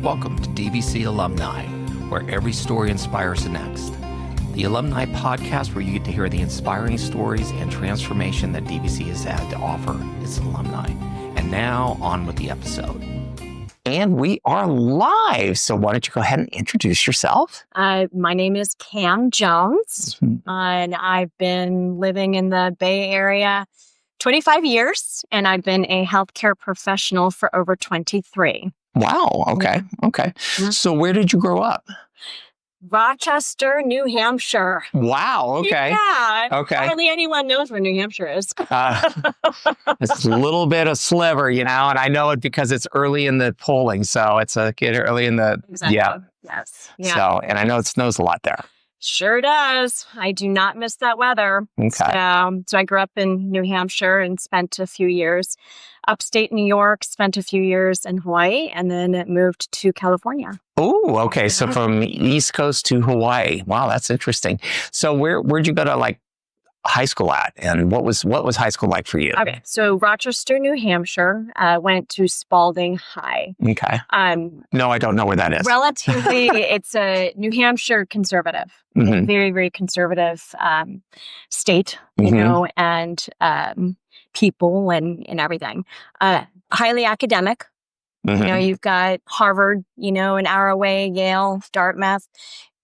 Welcome to DVC Alumni, where every story inspires the next. The Alumni podcast where you get to hear the inspiring stories and transformation that DVC has had to offer its alumni. And now, on with the episode. And we are live. So why don't you go ahead and introduce yourself? My name is Cam Jones, and I've been living in the Bay Area 25 years, and I've been a healthcare professional for over 23. Wow. Okay. Yeah. Okay. Yeah. So where did you grow up? Rochester, New Hampshire. Wow. Okay. Yeah. Okay. Hardly anyone knows where New Hampshire is. It's a little bit of sliver, and I know it because it's early in the polling. So it's early in the, Exactly. yeah. Yes. Yeah. So, and I know it snows a lot there. Sure does. I do not miss that weather. Okay. So I grew up in New Hampshire and spent a few years upstate New York, spent a few years in Hawaii, and then moved to California. Oh, okay. So from East Coast to Hawaii. Wow, that's interesting. So where'd you go to high school at? And what was high school like for you? Okay. So Rochester, New Hampshire, went to Spalding High. Okay. No, I don't know where that is. Relatively, it's a New Hampshire conservative, Mhm. very, very conservative state, Mhm. and people and everything. Highly academic. Mhm. You've got Harvard, an hour away, Yale, Dartmouth,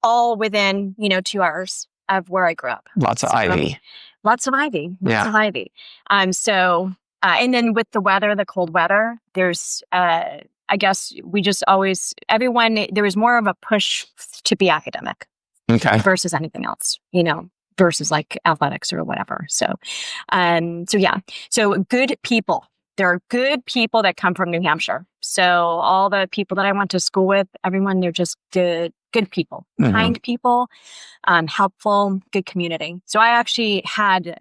all within, 2 hours of where I grew up. Lots of Ivy. Lots of Ivy. Yeah. Lots of Ivy. And then with the weather, the cold weather, there's, I guess we just always, there was more of a push to be academic Okay. versus anything else, versus like athletics or whatever. So yeah. So good people. There are good people that come from New Hampshire. So all the people that I went to school with, everyone, they're just good people, Mhm. kind people, helpful, good community. So I actually had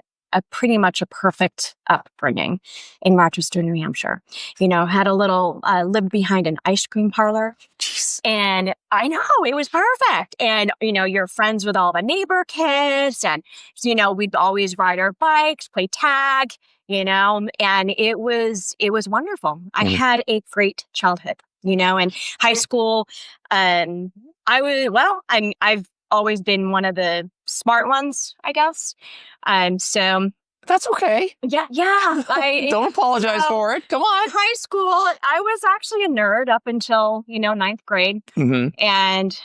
pretty much a perfect upbringing in Rochester, New Hampshire. Had a little, lived behind an ice cream parlor. Jeez. And I know it was perfect. And, you're friends with all the neighbor kids. And, we'd always ride our bikes, play tag, and it was wonderful. I had a great childhood, and high school. I've always been one of the smart ones, I guess. So That's okay. yeah. Don't apologize for it. Come on. High school, I was actually a nerd up until, ninth grade, Mhm. and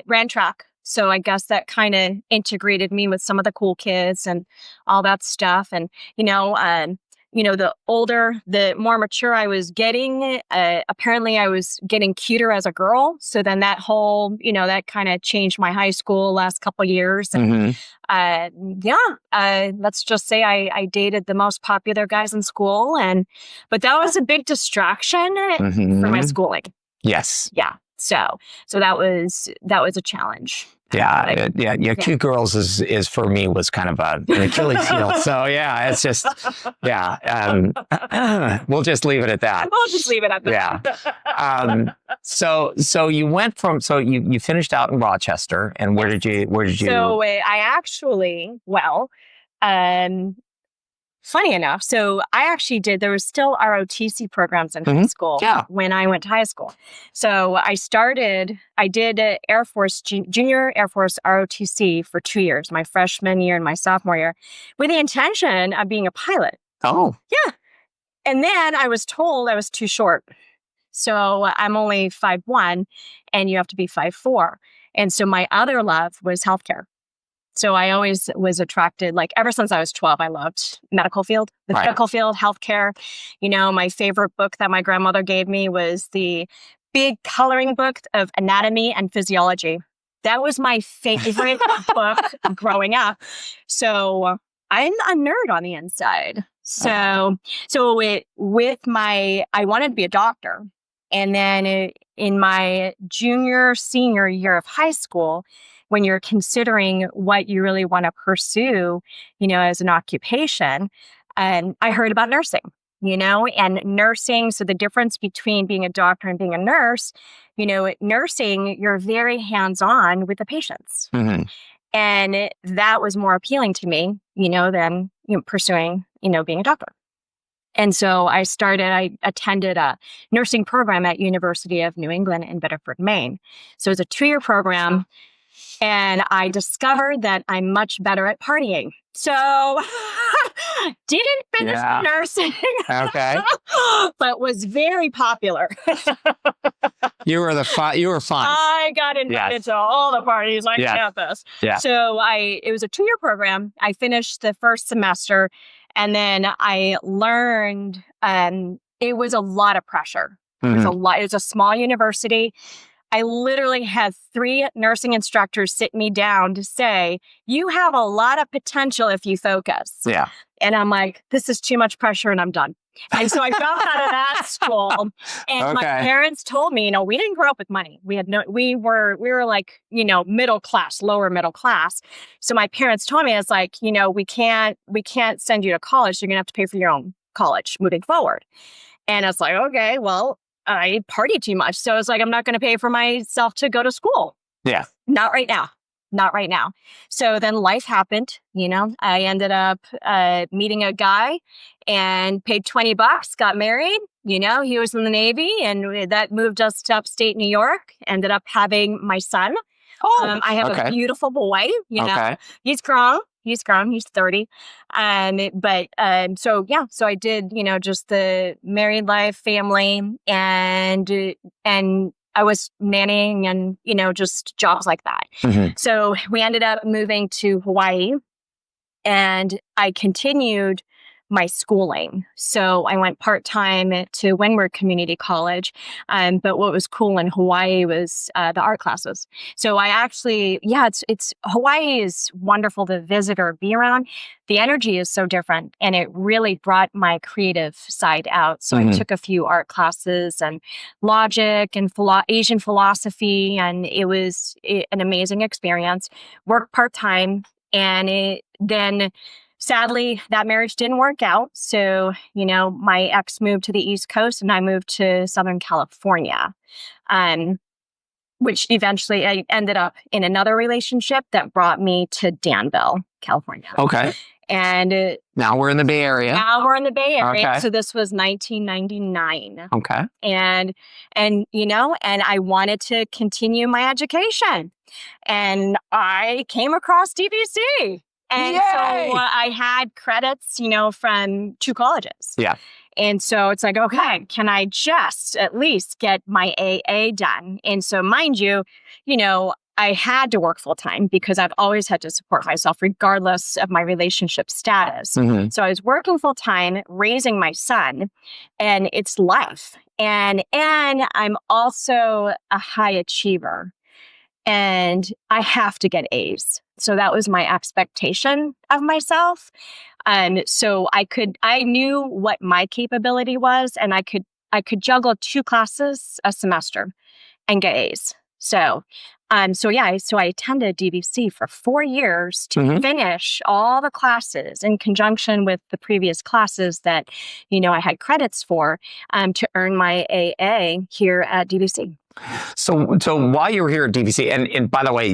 ran track. So I guess that kind of integrated me with some of the cool kids and all that stuff. And, the older, the more mature I was getting, apparently I was getting cuter as a girl. So then that whole, that kind of changed my high school last couple of years. And Mhm. let's just say I dated the most popular guys in school. But that was a big distraction for my Mhm. schooling. Yes. Yeah. So that was a challenge. Yeah. Cute girls is for me was kind of an Achilles heel. So yeah, it's just, we'll just leave it at that. We'll just leave it at that. Yeah. So you went so you finished out in Rochester, and where did you? So I actually, funny enough, so I actually there was still ROTC programs in high school when I went to high school. So I did Air Force, Junior Air Force ROTC for 2 years, my freshman year and my sophomore year, with the intention of being a pilot. Oh. Yeah. And then I was told I was too short. So I'm only 5'1", and you have to be 5'4". And so my other love was healthcare. So I always was attracted, ever since I was 12, I loved medical field, medical field, healthcare. My favorite book that my grandmother gave me was the big coloring book of anatomy and physiology. That was my favorite book growing up. So I'm a nerd on the inside. I wanted to be a doctor. And then in my senior year of high school, when you're considering what you really want to pursue, as an occupation, I heard about nursing, and nursing. So the difference between being a doctor and being a nurse, nursing, you're very hands-on with the patients. Mm-hmm. And that was more appealing to me, than pursuing, being a doctor. And so I attended a nursing program at University of New England in Bedford, Maine. So it was a 2-year program. And I discovered that I'm much better at partying. So didn't finish the nursing. Okay. But was very popular. You were fun. I got invited to all the parties on campus. Yeah. So it was a 2-year program. I finished the first semester, and then I learned it was a lot of pressure. It was a lot. It was a small university. I literally had 3 nursing instructors sit me down to say, you have a lot of potential if you focus. Yeah. And I'm like, this is too much pressure and I'm done. And so I dropped out of that school. And my parents told me, we didn't grow up with money. We were like, middle class, lower middle class. So my parents told me, it's like, we can't send you to college. You're going to have to pay for your own college moving forward. And I was like, okay, well, I party too much. So it's like, I'm not going to pay for myself to go to school. Yeah. Not right now. So then life happened. I ended up meeting a guy and paid $20, got married. He was in the Navy, and that moved us to upstate New York. Ended up having my son. I have a beautiful boy. He's grown. He's 30. So I did, just the married life, family, and I was nannying and, just jobs like that. Mm-hmm. So we ended up moving to Hawaii, and I continued my schooling. So I went part-time to Windward Community College. But what was cool in Hawaii was the art classes. So I actually, it's Hawaii is wonderful to visit or be around. The energy is so different, and it really brought my creative side out. So I took a few art classes and logic and Asian philosophy, and it was an amazing experience. Worked part-time, and then sadly, that marriage didn't work out. So, my ex moved to the East Coast and I moved to Southern California, which eventually I ended up in another relationship that brought me to Danville, California. Okay. And now we're in the Bay Area. Okay. So this was 1999. Okay. And I wanted to continue my education. And I came across DVC. And so I had credits, from 2 colleges. Yeah. And so it's like, okay, can I just at least get my AA done? And so mind you, I had to work full time because I've always had to support myself regardless of my relationship status. Mm-hmm. So I was working full time, raising my son, and it's life. And I'm also a high achiever, and I have to get A's. So that was my expectation of myself. So I knew what my capability was, and I could juggle 2 classes a semester and get A's. So I attended DVC for 4 years to finish all the classes in conjunction with the previous classes that, I had credits for, to earn my AA here at DVC. So while you were here at DVC, and by the way,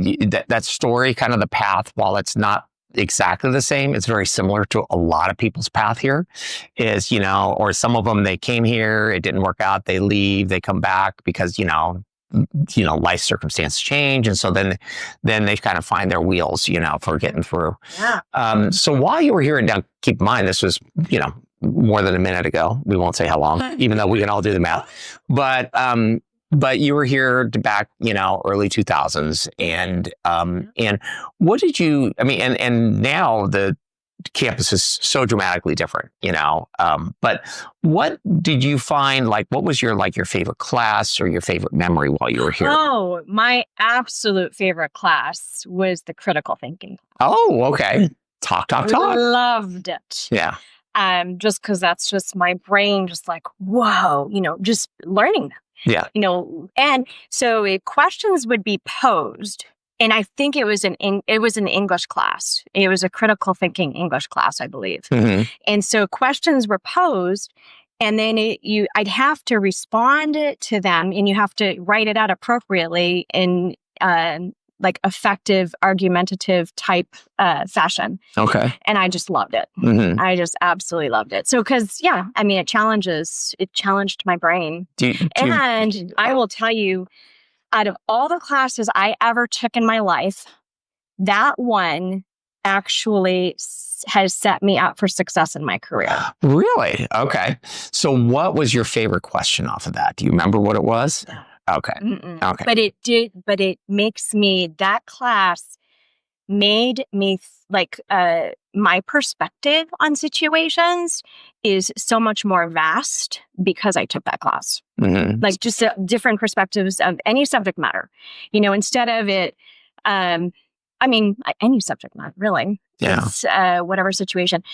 that story, kind of the path, while it's not exactly the same, it's very similar to a lot of people's path here is, or some of them, they came here, it didn't work out, they leave, they come back because, life circumstances change. And so then they kind of find their wheels, for getting through. Yeah. So while you were here, and now keep in mind, this was, more than a minute ago. We won't say how long, even though we can all do the math. But you were here back, early 2000s. And what did you, and now the campus is so dramatically different, but what did you find, what was your favorite class or your favorite memory while you were here? Oh, my absolute favorite class was the critical thinking. Oh, okay. Talk. Loved it. Yeah. Just because that's just my brain, just like, whoa, just learning them. Yeah. And so questions would be posed. And I think it was an English class. It was a critical thinking English class, I believe. Mm-hmm. And so questions were posed, and then I'd have to respond to them, and you have to write it out appropriately in like effective, argumentative type fashion. Okay. And I just loved it. Mm-hmm. I just absolutely loved it. So, because, it challenged my brain. And I will tell you, out of all the classes I ever took in my life, that one actually has set me up for success in my career. Really? Okay. So what was your favorite question off of that? Do you remember what it was? Okay. Okay. But it makes me, that class made me my perspective on situations is so much more vast because I took that class. Mm-hmm. Like just different perspectives of any subject matter, instead of it, any subject matter, really. Yeah. It's whatever situation.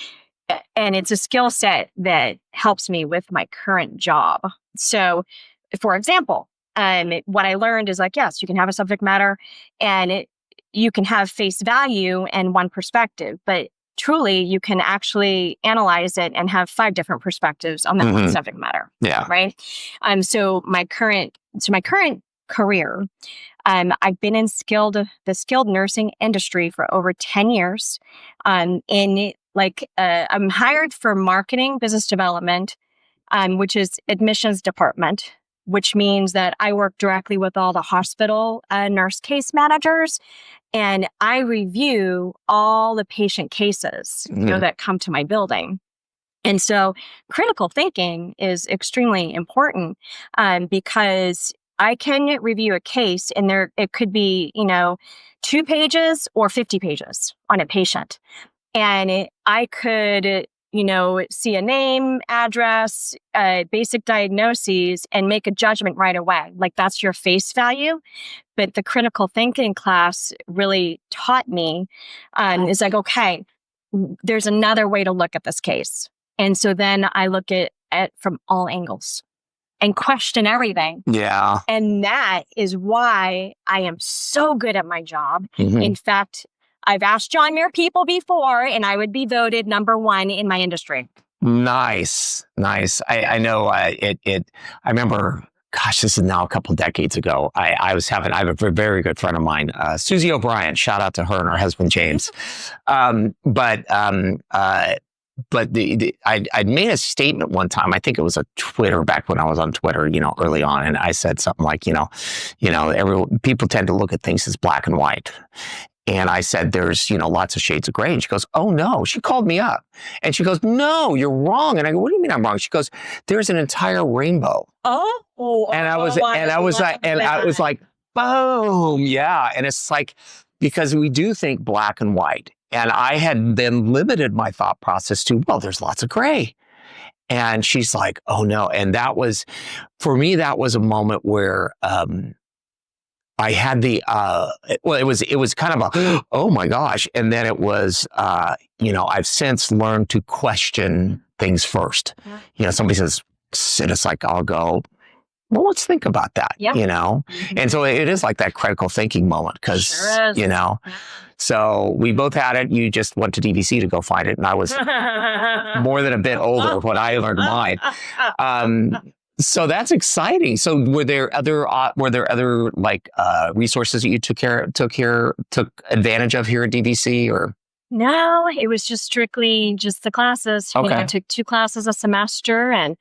And it's a skill set that helps me with my current job. So, for example, what I learned is yes, you can have a subject matter and you can have face value and one perspective, but truly you can actually analyze it and have 5 different perspectives on that one subject matter. Yeah. Right. So my current career, I've been in the skilled nursing industry for over 10 years. I'm hired for marketing, business development, which is admissions department, which means that I work directly with all the hospital nurse case managers, and I review all the patient cases that come to my building. And so critical thinking is extremely important because I can review a case and it could be, 2 pages or 50 pages on a patient. And I could, see a name, address, basic diagnoses, and make a judgment right away. Like that's your face value. But the critical thinking class really taught me is okay, there's another way to look at this case. And so then I look at it from all angles and question everything. Yeah. And that is why I am so good at my job. Mm-hmm. In fact, I've asked John Muir people before, and I would be voted #1 in my industry. Nice. I know I remember, gosh, this is now a couple of decades ago. I have a very good friend of mine, Susie O'Brien, shout out to her and her husband, James. But I'd made a statement one time. I think it was a Twitter back when I was on Twitter, early on. And I said something like, people tend to look at things as black and white. And I said, there's, lots of shades of gray. And she goes, oh no. She called me up and she goes, no, you're wrong. And I go, what do you mean I'm wrong? She goes, there's an entire rainbow. And I was like, boom. Yeah. And it's like, because we do think black and white. And I had then limited my thought process to, well, there's lots of gray. And she's like, oh no. And for me, that was a moment where, I had it was kind of a, oh my gosh. And then it was, I've since learned to question things first. Yeah. Somebody says, and it's like, I'll go, well, let's think about that, Mm-hmm. And so it is like that critical thinking moment because, Sure so we both had it. You just went to DVC to go find it. And I was more than a bit older when I learned mine. So that's exciting. So were there other like resources that you took advantage of here at DVC or? No, it was just strictly just the classes. Okay. I took 2 classes a semester and,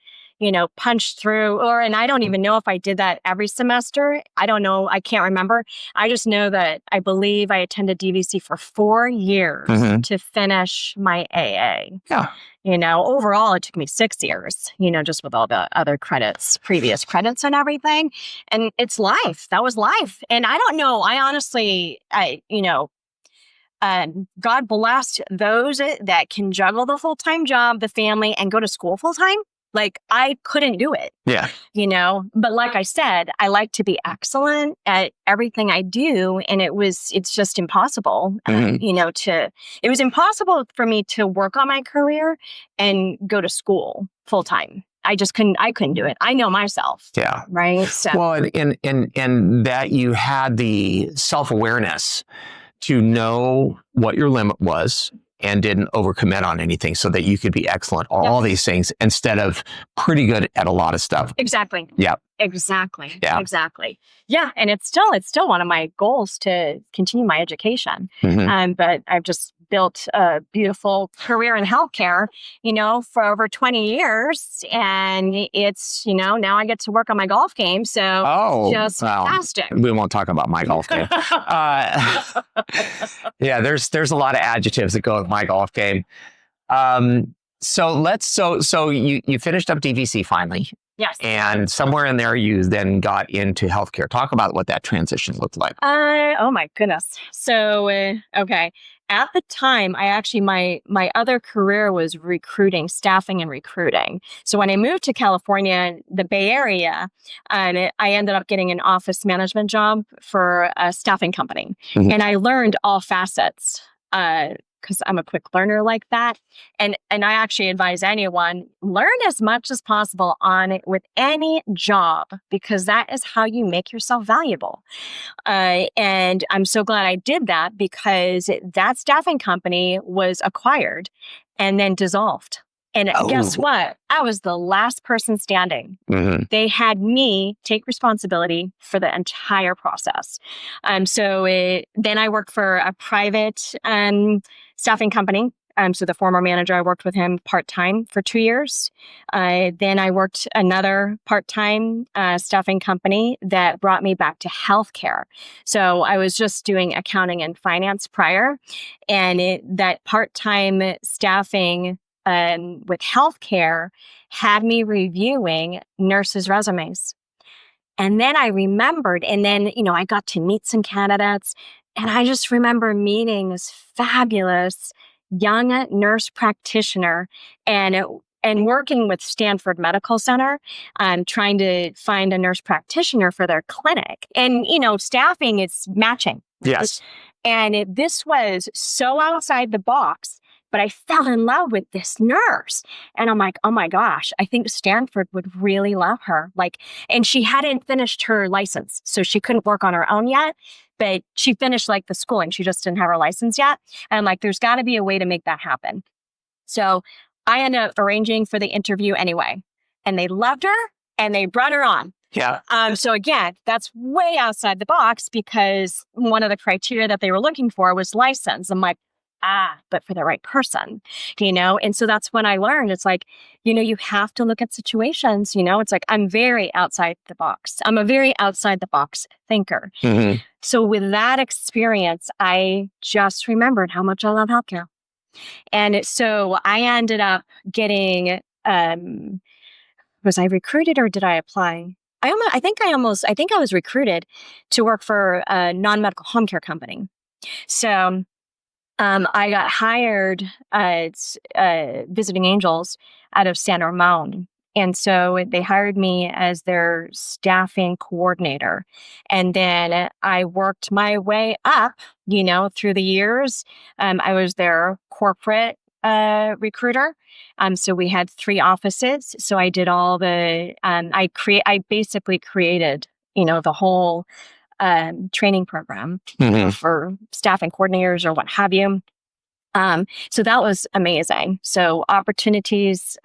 punched through and I don't even know if I did that every semester. I don't know. I can't remember. I just know that I believe I attended DVC for 4 years to finish my AA. Yeah. Overall, it took me 6 years, just with all the other previous credits and everything. And it's life. That was life. And I don't know. I honestly, God bless those that can juggle the full-time job, the family, and go to school full-time. Like I couldn't do it. Yeah. But like I said, I like to be excellent at everything I do. And it's just impossible, it was impossible for me to work on my career and go to school full time. I couldn't do it. I know myself. Yeah. Right. So. Well, and that you had the self-awareness to know what your limit was and didn't overcommit on anything so that you could be excellent at all these things instead of pretty good at a lot of stuff. Exactly. Yeah. Exactly. Yeah. Exactly. Yeah. And it's still one of my goals to continue my education. But I've just built a beautiful career in healthcare, for over 20 years. And it's, now I get to work on my golf game. So just fantastic. We won't talk about my golf game. Yeah, there's a lot of adjectives that go with my golf game. So you finished up DVC finally. Yes. And somewhere in there, you then got into healthcare. Talk about what that transition looked like. Oh my goodness. So, okay. At the time, I actually, my other career was recruiting, staffing and recruiting. So when I moved to California, the Bay Area, I ended up getting an office management job for a staffing company. And I learned all facets, because I'm a quick learner like that. And I actually advise anyone, learn as much as possible on it with any job, because that is how you make yourself valuable. And I'm so glad I did that, because that staffing company was acquired and then dissolved. And guess what? I was the last person standing. They had me take responsibility for the entire process. Then I worked for a private staffing company. So the former manager, I worked with him part-time for 2 years. Then I worked another part-time staffing company that brought me back to healthcare. So I was just doing accounting and finance prior. And that part-time staffing with healthcare had me reviewing nurses' resumes. And then I remembered, and then, I got to meet some candidates, and I just remember meeting this fabulous young nurse practitioner and working with Stanford Medical Center, trying to find a nurse practitioner for their clinic. And, staffing is matching. Yes. And this was so outside the box. But I fell in love with this nurse. And I'm like, oh my gosh, I think Stanford would really love her. And she hadn't finished her license, so she couldn't work on her own yet. But she finished the schooling. She just didn't have her license yet. And I'm like, there's got to be a way to make that happen. So I ended up arranging for the interview anyway. And they loved her and they brought her on. Yeah. So again, that's way outside the box, because one of the criteria that they were looking for was license. I'm like, but for the right person, And so that's when I learned, it's like, you have to look at situations, it's like, I'm very outside the box. I'm a very outside the box thinker. So with that experience, I just remembered how much I love healthcare. And so I ended up getting, was I recruited or did I apply? I think I was recruited to work for a non-medical home care company. So I got hired at Visiting Angels out of San Ramon. And so they hired me as their staffing coordinator. And then I worked my way up, through the years. I was their corporate recruiter. So we had 3 offices. So I did all the, I basically created, the whole training program for staffing coordinators or what have you. So that was amazing. So opportunities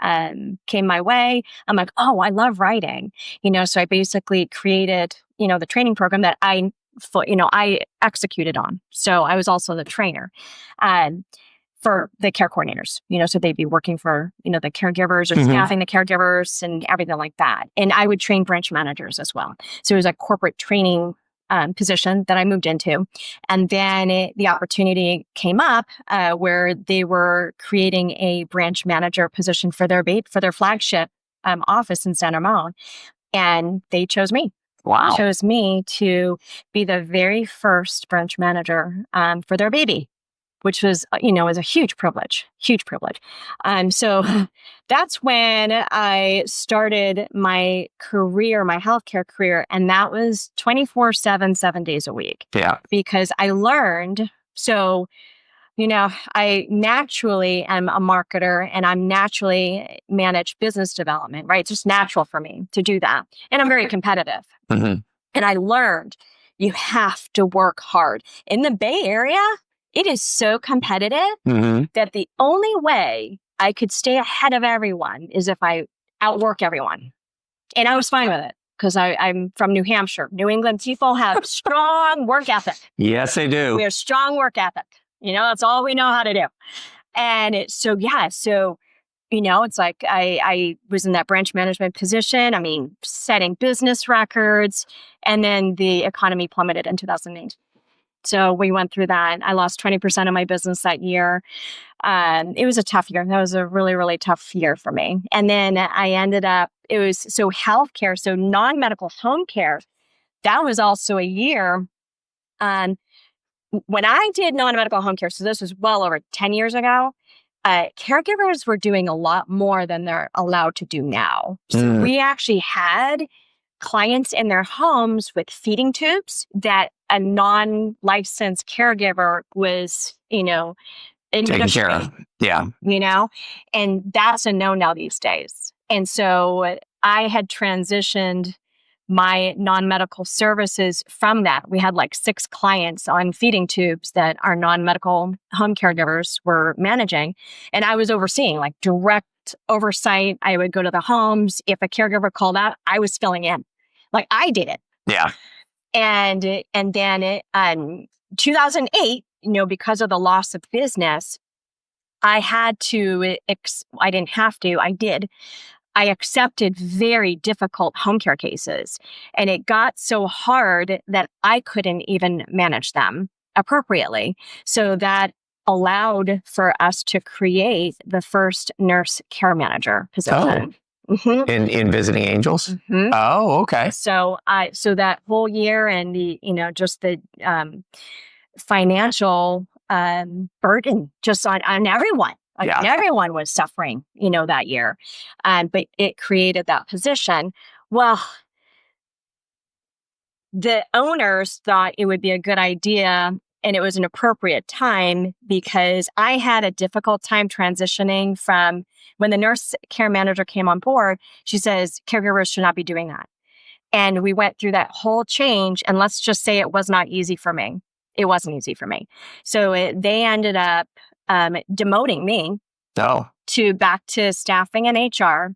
came my way. I'm like, oh, I love writing, so I basically created, the training program that I executed on. So I was also the trainer for the care coordinators, so they'd be working for, the caregivers or staffing the caregivers and everything like that. And I would train branch managers as well. So it was a corporate training position that I moved into. And then the opportunity came up where they were creating a branch manager position for their flagship office in San Ramon. And they chose me. Wow. Chose me to be the very first branch manager for their baby, which was, was a huge privilege. So that's when I started my career, my healthcare career. And that was 24/7, 7 days a week. Yeah. Because I learned, so, I naturally am a marketer and I'm naturally manage business development, right? It's just natural for me to do that. And I'm very competitive. And I learned you have to work hard. In the Bay Area, it is so competitive Mm-hmm. that the only way I could stay ahead of everyone is if I outwork everyone. And I was fine with it because I'm from New Hampshire. New England people have strong work ethic. Yes, they do. We have strong work ethic. That's all we know how to do. And it's it's like I was in that branch management position. I mean, setting business records, and then the economy plummeted in 2008. So we went through that. I lost 20% of my business that year. It was a tough year. That was a really, really tough year for me. And then I ended up, it was healthcare, so non-medical home care. That was also a year. When I did non-medical home care, so this was well over 10 years ago, caregivers were doing a lot more than they're allowed to do now. So we actually had clients in their homes with feeding tubes that a non-licensed caregiver was, Taken care of. Yeah. And that's a no now these days. And so I had transitioned my non-medical services from that. We had like 6 clients on feeding tubes that our non-medical home caregivers were managing. And I was overseeing, like direct oversight. I would go to the homes. If a caregiver called out, I was filling in. Like I did it. Yeah. And then 2008, because of the loss of business, I had to, I didn't have to, I did. I accepted very difficult home care cases, and it got so hard that I couldn't even manage them appropriately. So that allowed for us to create the first nurse care manager position. Oh. Mm-hmm. In Visiting Angels? Mm-hmm. Oh, okay. So that whole year and just the financial burden just on everyone. Everyone was suffering, that year. But it created that position. Well, the owners thought it would be a good idea and it was an appropriate time because I had a difficult time transitioning from when the nurse care manager came on board. She says, caregivers should not be doing that. And we went through that whole change. And let's just say it was not easy for me. It wasn't easy for me. So they ended up demoting me to back to staffing and HR,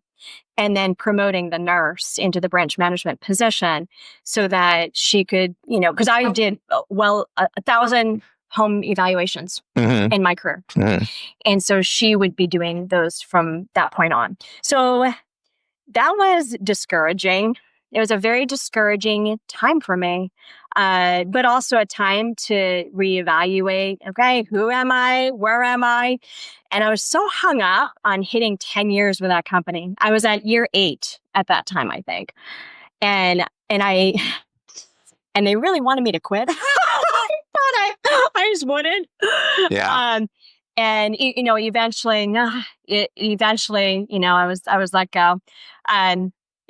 and then promoting the nurse into the branch management position so that she could, because I did 1,000 home evaluations in my career. Mm-hmm. And so she would be doing those from that point on. So that was discouraging. It was a very discouraging time for me, but also a time to reevaluate, okay, who am I? Where am I? And I was so hung up on hitting 10 years with that company. I was at year 8 at that time, I think. And they really wanted me to quit. I just wouldn't. Yeah. And eventually, I was let go.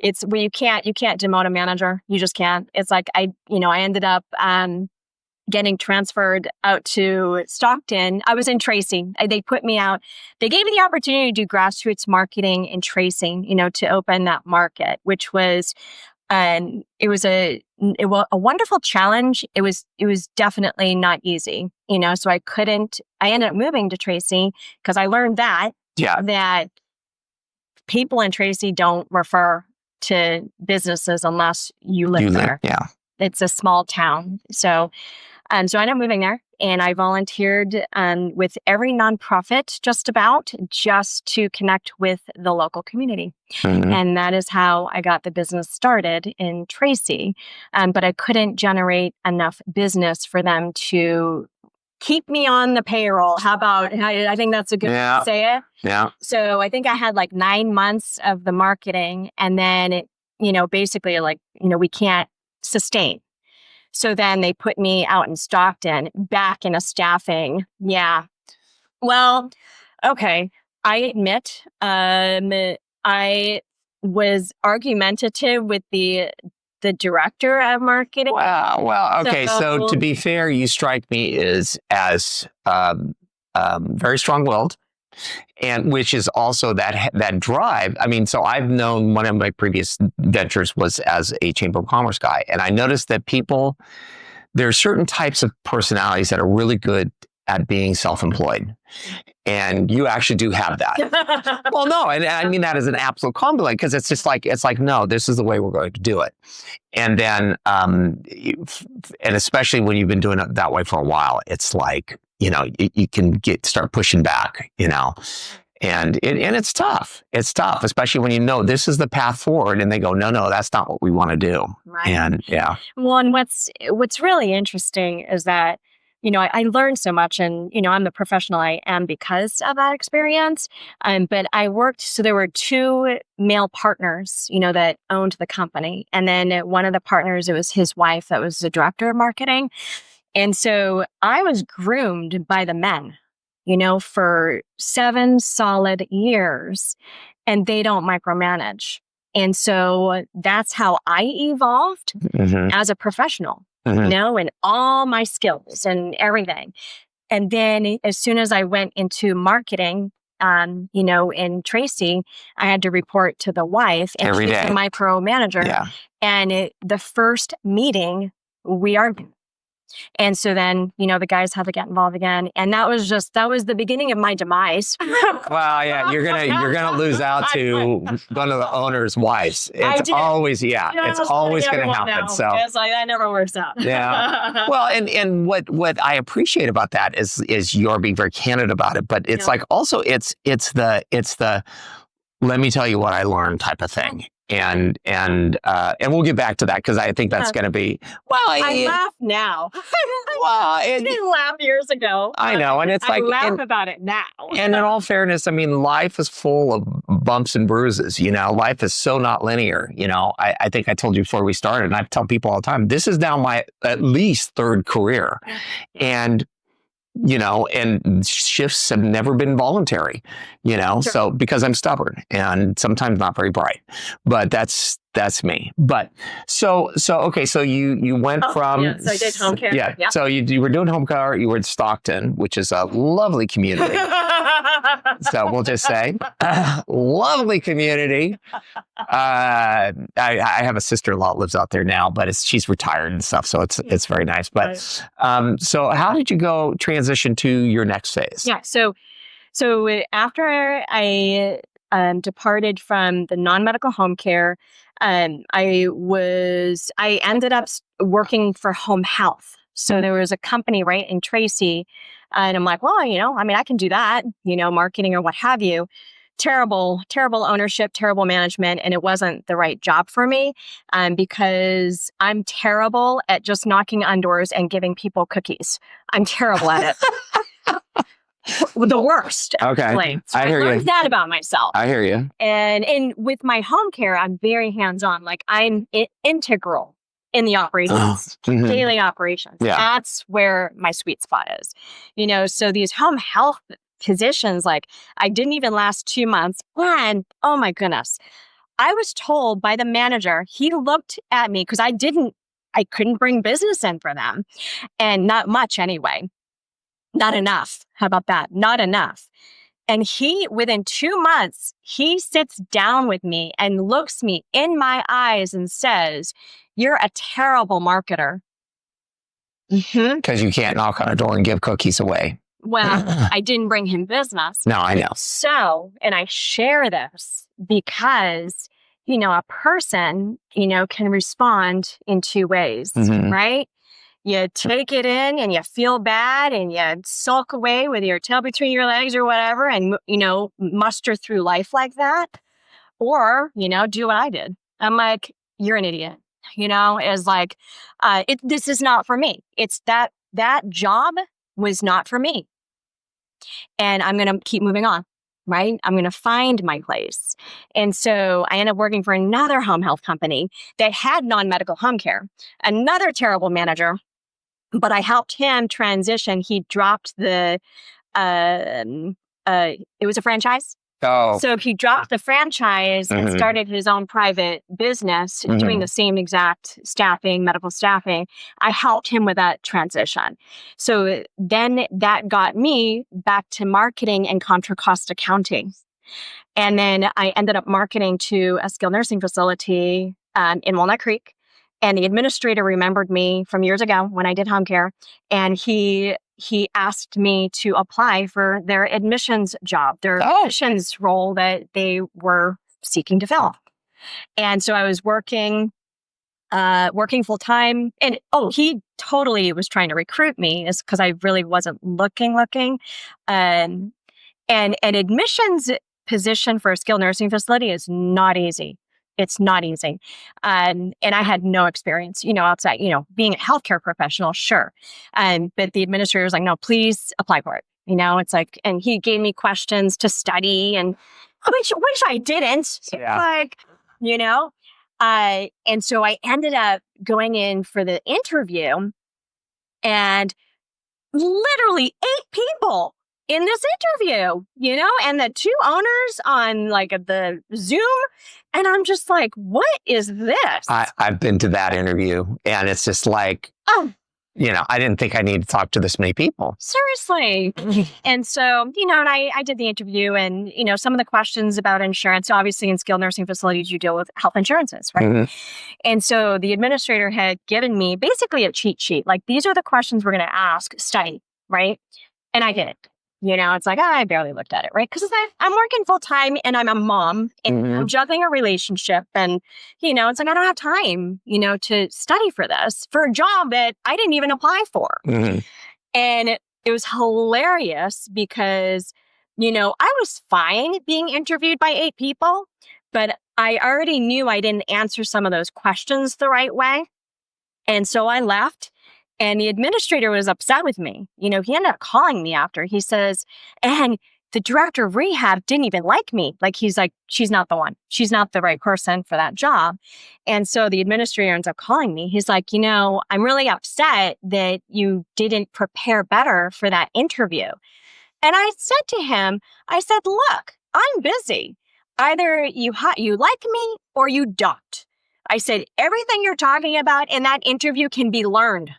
It's where you can't demote a manager. You just can't. It's like I ended up getting transferred out to Stockton. I was in Tracy. They put me out. They gave me the opportunity to do grassroots marketing in Tracy, to open that market, which was it was a wonderful challenge. It was definitely not easy, so I ended up moving to Tracy because I learned that people in Tracy don't refer to businesses unless you live there. Yeah. It's a small town. So I ended up moving there, and I volunteered with every nonprofit just to connect with the local community. Mm-hmm. And that is how I got the business started in Tracy. But I couldn't generate enough business for them to keep me on the payroll. How about, I think that's a good way to say it. Yeah. So I think I had like 9 months of the marketing, and then basically we can't sustain. So then they put me out in Stockton, back in a staffing. Yeah. Well, okay. I admit, I was argumentative with the director of marketing. Wow. Well, okay. So to be fair, you strike me as very strong-willed, and which is also that drive. I mean, so I've known one of my previous ventures was as a Chamber of Commerce guy, and I noticed that there are certain types of personalities that are really good at being self-employed. And you actually do have that. Well, no, and I mean that as an absolute compliment, because it's like, no, this is the way we're going to do it. And then, and especially when you've been doing it that way for a while, it's like, you can start pushing back, and it's tough. It's tough, especially when this is the path forward, and they go, no, that's not what we want to do. Right. And yeah. Well, and what's really interesting is that, I learned so much, and, I'm the professional I am because of that experience. But so there were two male partners, that owned the company. And then one of the partners, it was his wife that was the director of marketing. And so I was groomed by the men, for 7 solid years, and they don't micromanage. And so that's how I evolved as a professional, and all my skills and everything. And then as soon as I went into marketing, in Tracy, I had to report to the wife, and every she's day. the micromanager. Yeah. And the first meeting, we argued. And so then, the guys had to get involved again. And that was the beginning of my demise. Well, yeah, you're gonna lose out to one of the owner's wives. It's always going to happen. So it's like that never works out. Yeah. Well, and what I appreciate about that is you're being very candid about it. But it's like also it's the let me tell you what I learned type of thing. And we'll get back to that, because I think that's going to be, I laugh now. I didn't laugh years ago. I know. And it's I laugh about it now. And in all fairness, I mean, life is full of bumps and bruises. Life is so not linear. I think I told you before we started, and I tell people all the time, this is now my at least 3rd career. And and shifts have never been voluntary, Sure. So because I'm stubborn and sometimes not very bright, but that's me. But so okay, so you went from so I did home care. Yeah. So you were doing home care. You were in Stockton, which is a lovely community. So we'll just say, lovely community. I have a sister-in-law that lives out there now, but she's retired and stuff, so it's very nice. But so how did you go transition to your next phase? Yeah. So after I departed from the non-medical home care, I ended up working for home health. So there was a company right in Tracy, and I'm like, well, I can do that, marketing or what have you. Terrible ownership, terrible management, and it wasn't the right job for me, because I'm terrible at just knocking on doors and giving people cookies. I'm terrible at it. The worst. Okay. So I hear learned you. that about myself. I hear you. And with my home care, I'm very hands-on. Like I'm integral in the operations, daily operations. Yeah. That's where my sweet spot is. So these home health positions, like I didn't even last 2 months. And oh my goodness, I was told by the manager, he looked at me because I couldn't bring business in for them, and not much anyway. Not enough. How about that? Not enough. And within 2 months, he sits down with me and looks me in my eyes and says, "You're a terrible marketer." Because you can't knock on a door and give cookies away. Well, I didn't bring him business. No, I know. So, and I share this because, a person, can respond in 2 ways, right? You take it in and you feel bad and you sulk away with your tail between your legs or whatever and, muster through life like that. Or, do what I did. I'm like, you're an idiot. It's like, this is not for me. It's that job was not for me. And I'm going to keep moving on, right? I'm going to find my place. And so I ended up working for another home health company that had non-medical home care, another terrible manager. But I helped him transition. He dropped it was a franchise. Oh. So he dropped the franchise and started his own private business doing the same exact medical staffing. I helped him with that transition. So then that got me back to marketing and contra cost accounting. And then I ended up marketing to a skilled nursing facility in Walnut Creek. And the administrator remembered me from years ago when I did home care. And he he asked me to apply for their admissions job, their admissions role that they were seeking to fill. And so I was working full time, and he totally was trying to recruit me, is because I really wasn't looking. And an admissions position for a skilled nursing facility is not easy. It's not easy. And I had no experience, outside, being a healthcare professional, sure. But the administrator was like, no, please apply for it. It's like, and he gave me questions to study, and which I didn't. Yeah. And so I ended up going in for the interview, and literally 8 people in this interview, and the 2 owners on like the Zoom. And I'm just like, what is this? I've been to that interview, and it's just like, I didn't think I needed to talk to this many people. Seriously. And so, and I did the interview, and, some of the questions about insurance, obviously in skilled nursing facilities, you deal with health insurances, right? Mm-hmm. And so the administrator had given me basically a cheat sheet. Like, these are the questions we're going to ask, study, right? And I did it. It's like, I barely looked at it, right? Because I'm working full time, and I'm a mom, and I'm juggling a relationship. And, it's like, I don't have time, to study for this, for a job that I didn't even apply for. Mm-hmm. And it was hilarious because, I was fine being interviewed by 8 people, but I already knew I didn't answer some of those questions the right way. And so I left. And the administrator was upset with me. He ended up calling me after. He says, and the director of rehab didn't even like me. Like, he's like, she's not the one. She's not the right person for that job. And so the administrator ends up calling me. He's like, I'm really upset that you didn't prepare better for that interview. And I said to him, look, I'm busy. Either you like me or you don't. I said, everything you're talking about in that interview can be learned.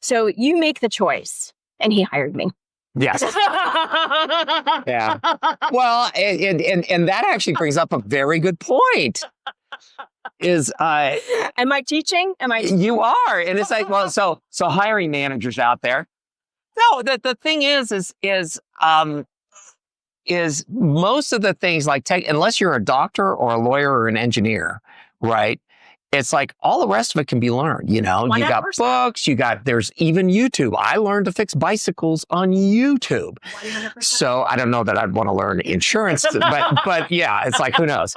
So you make the choice. And he hired me. Yes. Yeah. Well, and that actually brings up a very good point. Am I teaching? You are. And it's like, well, so hiring managers out there. No, the thing is most of the things like unless you're a doctor or a lawyer or an engineer, right? It's like all the rest of it can be learned, 100%. You got books, there's even YouTube. I learned to fix bicycles on YouTube. 100%. So I don't know that I'd want to learn insurance, but yeah, it's like, who knows?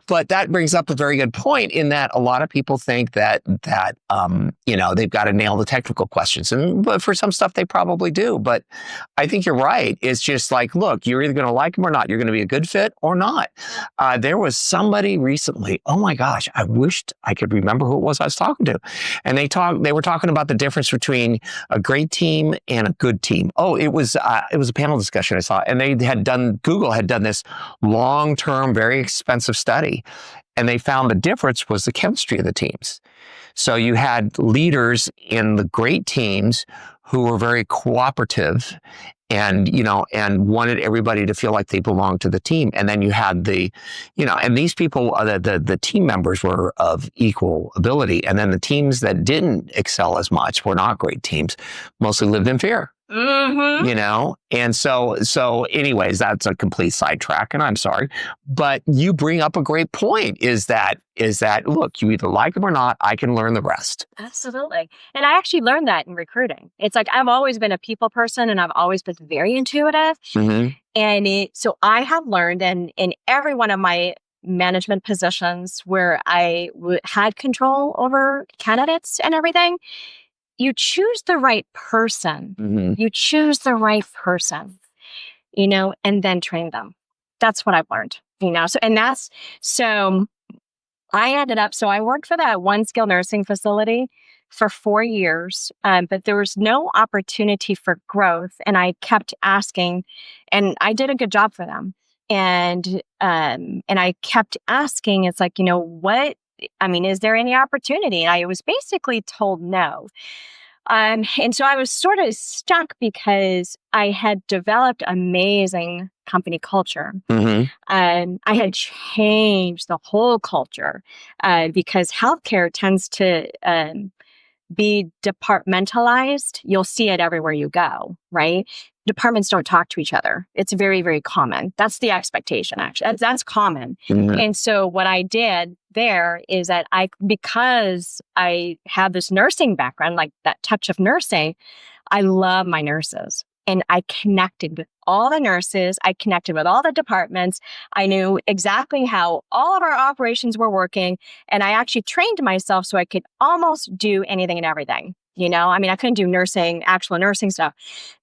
But that brings up a very good point in that a lot of people think that they've got to nail the technical questions. But for some stuff, they probably do. But I think you're right. It's just like, look, you're either going to like them or not. You're going to be a good fit or not. There was somebody recently, oh my gosh, I wished I could remember who it was I was talking to. And they were talking about the difference between a great team and a good team. Oh, it was a panel discussion I saw, and Google had done this long-term, very expensive study. And they found the difference was the chemistry of the teams. So you had leaders in the great teams who were very cooperative and wanted everybody to feel like they belonged to the team. And then you had and these people, the team members were of equal ability. And then the teams that didn't excel as much were not great teams, mostly lived in fear. Mm-hmm. And so anyways, that's a complete sidetrack, and I'm sorry, but you bring up a great point is that, look, you either like them or not, I can learn the rest. Absolutely. And I actually learned that in recruiting. It's like, I've always been a people person, and I've always been very intuitive. Mm-hmm. And so I have learned, and in every one of my management positions where I had control over candidates and everything, you choose the right person. Mm-hmm. You choose the right person, and then train them. That's what I've learned, So I worked for that one skilled nursing facility for 4 years, but there was no opportunity for growth. And I kept asking, and I did a good job for them. And I kept asking, it's like, is there any opportunity? And I was basically told no. And so I was sort of stuck because I had developed amazing company culture. Mm-hmm. I had changed the whole culture because healthcare tends to be departmentalized, you'll see it everywhere you go, right? Departments don't talk to each other. It's very, very common. That's the expectation, actually. That's common. Mhm. And so what I did there is that because I have this nursing background, like that touch of nursing, I love my nurses. And I connected with all the nurses. I connected with all the departments. I knew exactly how all of our operations were working. And I actually trained myself so I could almost do anything and everything. I mean, I couldn't do actual nursing stuff,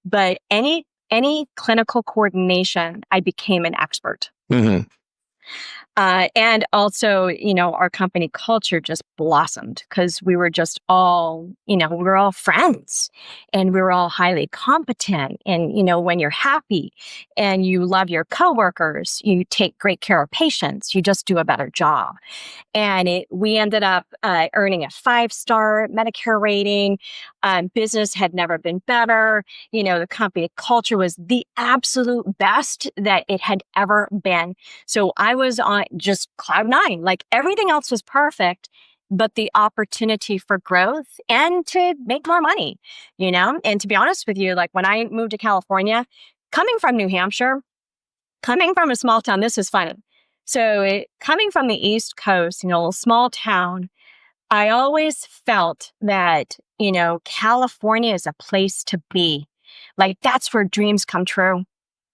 but any clinical coordination, I became an expert. Mhm. And also, our company culture just blossomed because we were just all, we were all friends and we were all highly competent. And, when you're happy and you love your coworkers, you take great care of patients, you just do a better job. And we ended up earning a 5-star Medicare rating. Business had never been better. The company culture was the absolute best that it had ever been. So I was on just cloud 9. Like everything else was perfect, but the opportunity for growth and to make more money, And to be honest with you, like when I moved to California, coming from New Hampshire, coming from a small town, this is fun. So coming from the East Coast, a small town, I always felt that, California is a place to be. Like that's where dreams come true,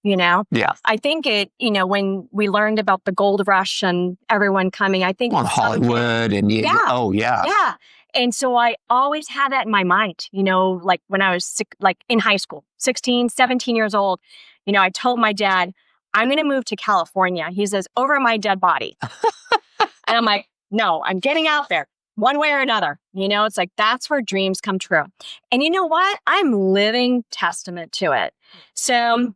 Yeah. I think when we learned about the gold rush and everyone coming, I think On it sunk in. Hollywood and Yeah. oh yeah. Yeah. And so I always had that in my mind, like when I was in high school, 16, 17 years old, I told my dad, I'm going to move to California. He says, over my dead body. And I'm like, no, I'm getting out there one way or another. It's like, that's where dreams come true. And you know what? I'm living testament to it. So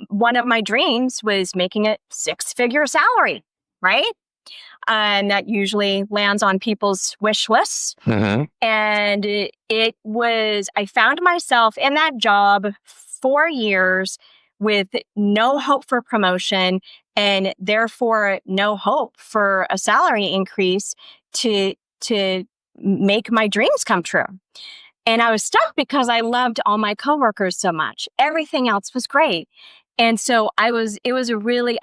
one of my dreams was making a 6-figure salary, right? And that usually lands on people's wish lists. Mhm. And I found myself in that job 4 years with no hope for promotion and therefore no hope for a salary increase to make my dreams come true. And I was stuck because I loved all my coworkers so much. Everything else was great. And so it was a really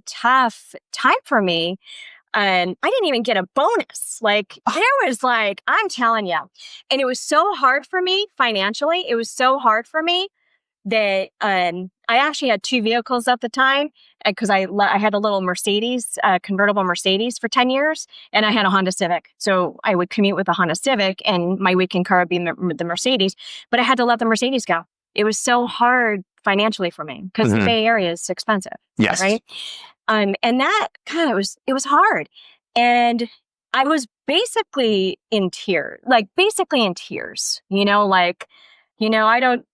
tough time for me. And I didn't even get a bonus. I'm telling you. And it was so hard for me financially. It was so hard for me that I actually had 2 vehicles at the time because I had a little Mercedes, convertible Mercedes for 10 years, and I had a Honda Civic. So I would commute with the Honda Civic and my weekend car would be the Mercedes, but I had to let the Mercedes go. It was so hard financially for me because the Bay Area is expensive. Yes. Right. And that it was hard. And I was basically in tears, I don't,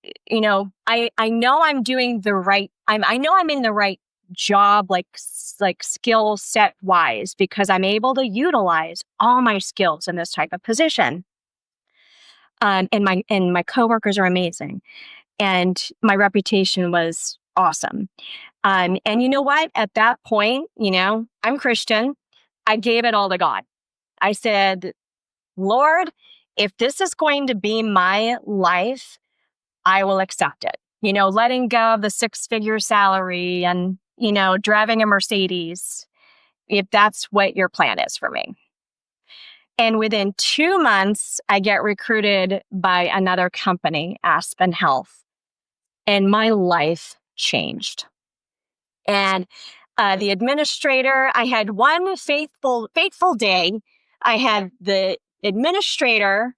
I know I'm doing the right, I know I'm in the right job, like skill set wise, because I'm able to utilize all my skills in this type of position. And my coworkers are amazing. And my reputation was awesome. And you know what? At that point, I'm Christian. I gave it all to God. I said, Lord, if this is going to be my life, I will accept it. Letting go of the 6-figure salary and, driving a Mercedes, if that's what your plan is for me. And within 2 months, I get recruited by another company, Aspen Health, and my life changed. And the administrator, I had one fateful day. I had the administrator,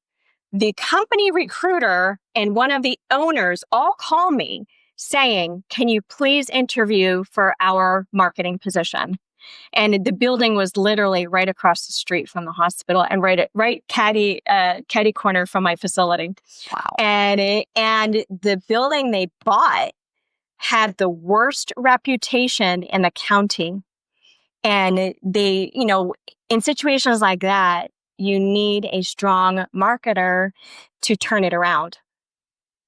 the company recruiter, and one of the owners all call me saying, can you please interview for our marketing position? And the building was literally right across the street from the hospital and right catty corner from my facility. Wow. And the building they bought had the worst reputation in the county. And they, in situations like that, you need a strong marketer to turn it around.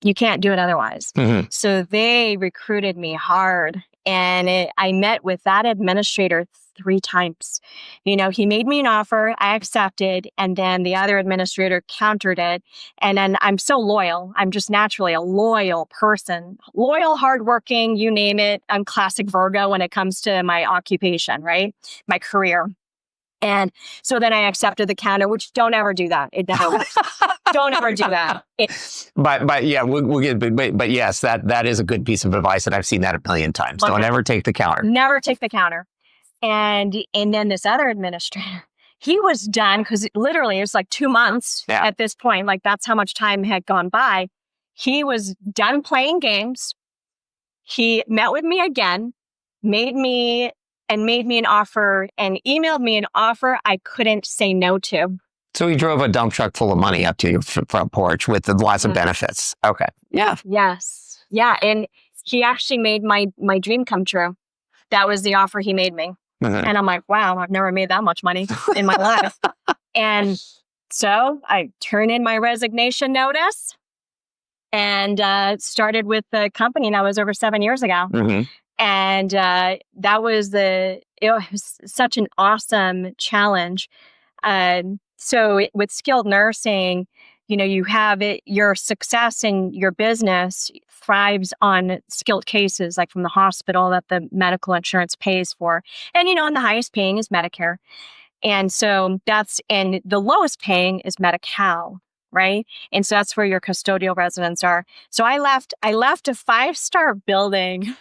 You can't do it otherwise. Mhm. So they recruited me hard. And I met with that administrator 3 times. He made me an offer, I accepted, and then the other administrator countered it. And then I'm so loyal. I'm just naturally a loyal person, loyal, hardworking, you name it. I'm classic Virgo when it comes to my occupation, right? My career. And so then I accepted the counter, which don't ever do that. Don't ever do that. But yeah, we'll get. But yes, that is a good piece of advice, and I've seen that a million times. Don't ever take the counter. Never take the counter. And then this other administrator, he was done because literally it was like 2 months at this point. Like that's how much time had gone by. He was done playing games. He met with me again, made me an offer and emailed me an offer I couldn't say no to. So he drove a dump truck full of money up to your front porch with lots of benefits. Okay. Yeah. Yes. Yeah. And he actually made my dream come true. That was the offer he made me. And I'm like, wow, I've never made that much money in my life. And so I turned in my resignation notice and started with the company. And that was over 7 years ago. And that was it was such an awesome challenge. So with skilled nursing, you have your success in your business thrives on skilled cases, like from the hospital that the medical insurance pays for. And, and the highest paying is Medicare. And so and the lowest paying is Medi-Cal, right? And so that's where your custodial residents are. So I left a 5-star building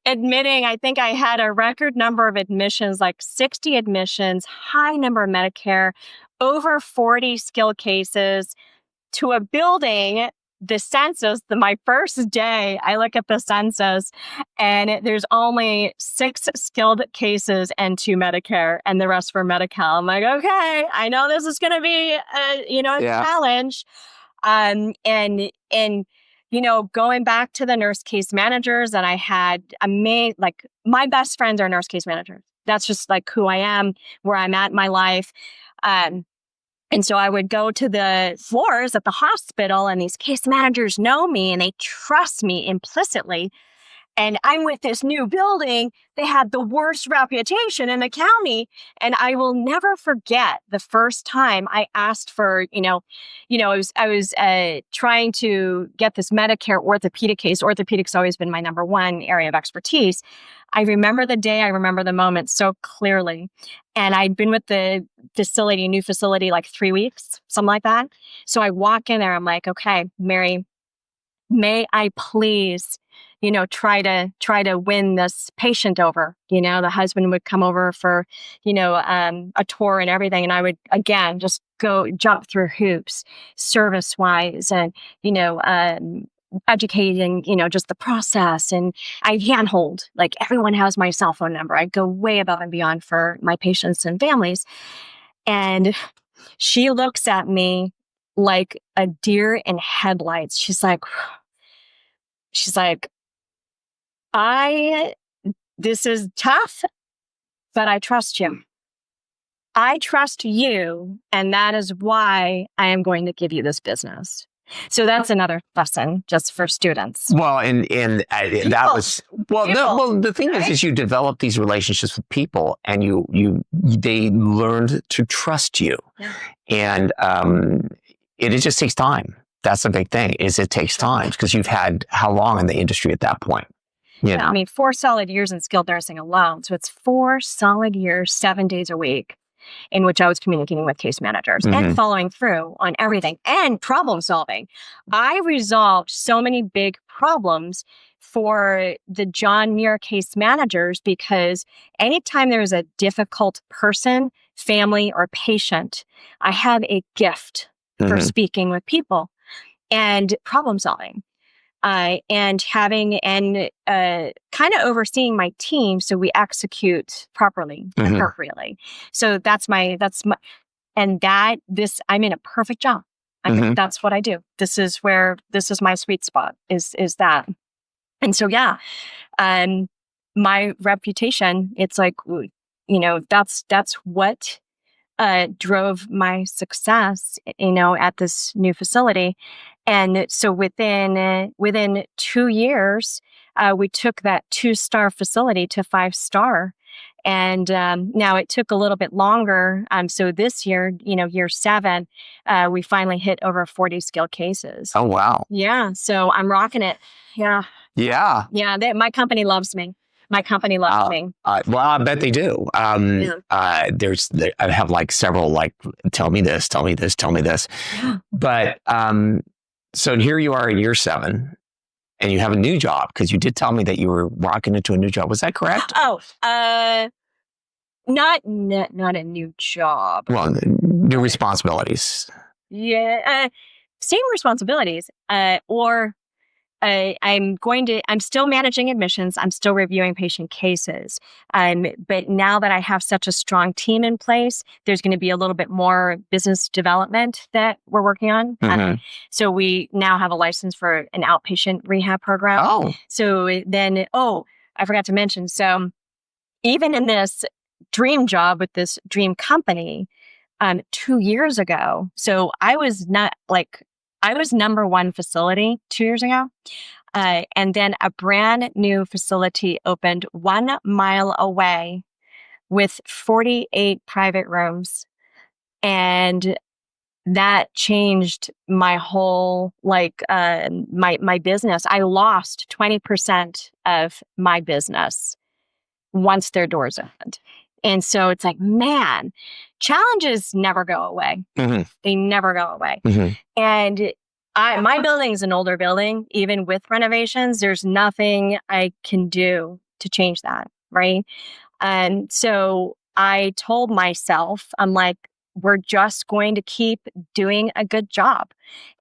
admitting, I think I had a record number of admissions, like 60 admissions, high number of Medicare, over 40 skilled cases, to a building, the census, my first day, I look at the census and there's only 6 skilled cases and 2 Medicare and the rest were Medi-Cal. I'm like, okay, I know this is going to be a challenge. Going back to the nurse case managers that I had, like my best friends are nurse case managers. That's just like who I am, where I'm at in my life. And so I would go to the floors at the hospital and these case managers know me and they trust me implicitly. And I'm with this new building. They had the worst reputation in the county. And I will never forget the first time I asked for, I was trying to get this Medicare orthopedic case. Orthopedic's always been my number one area of expertise. I remember the day, I remember the moment so clearly. And I'd been with the new facility, like 3 weeks, something like that. So I walk in there, I'm like, okay, Mary, may I please try to win this patient over. The husband would come over for, a tour and everything. And I would, again, just jump through hoops service wise and, educating, just the process. And I handhold, like everyone has my cell phone number. I go way above and beyond for my patients and families. And she looks at me like a deer in headlights. She's like, this is tough, but I trust you. I trust you, and that is why I am going to give you this business. So that's another lesson just for students. Well, that was the thing is you develop these relationships with people, and they learned to trust you, and it just takes time. That's the big thing. It takes time because you've had how long in the industry at that point? I mean, 4 solid years in skilled nursing alone. So it's 4 solid years, 7 days a week in which I was communicating with case managers and following through on everything and problem solving. I resolved so many big problems for the John Muir case managers because anytime there is a difficult person, family, or patient, I have a gift for speaking with people and problem solving. And having and kind of overseeing my team so we execute properly, appropriately. So I'm in a perfect job. That's what I do. This is my sweet spot is that. And so, my reputation, it's like, that's what drove my success, at this new facility. And so within 2 years, we took that 2-star facility to 5-star. And now it took a little bit longer. So this year, year 7, we finally hit over 40 skill cases. Oh, wow. Yeah. So I'm rocking it. Yeah. Yeah. Yeah. My company loves me. My company loves me. Well, I bet they do. Yeah. I have like several, like, tell me this, tell me this, tell me this. But so here you are in year 7 and you have a new job, because you did tell me that you were rocking into a new job. Was that correct? Oh, not a new job. Well, new responsibilities. Yeah. Same responsibilities. I'm still managing admissions. I'm still reviewing patient cases. But now that I have such a strong team in place, there's going to be a little bit more business development that we're working on. Mhm. So we now have a license for an outpatient rehab program. Oh, So then, I forgot to mention. So even in this dream job with this dream company, 2 years ago, so I was number 1 facility 2 years ago. And then a brand new facility opened 1 mile away with 48 private rooms. And that changed my whole, my business. I lost 20% of my business once their doors opened. And so it's like, man, challenges never go away. Mhm. They never go away. Mhm. And my building is an older building. Even with renovations, there's nothing I can do to change that, right? And so I told myself, I'm like, we're just going to keep doing a good job.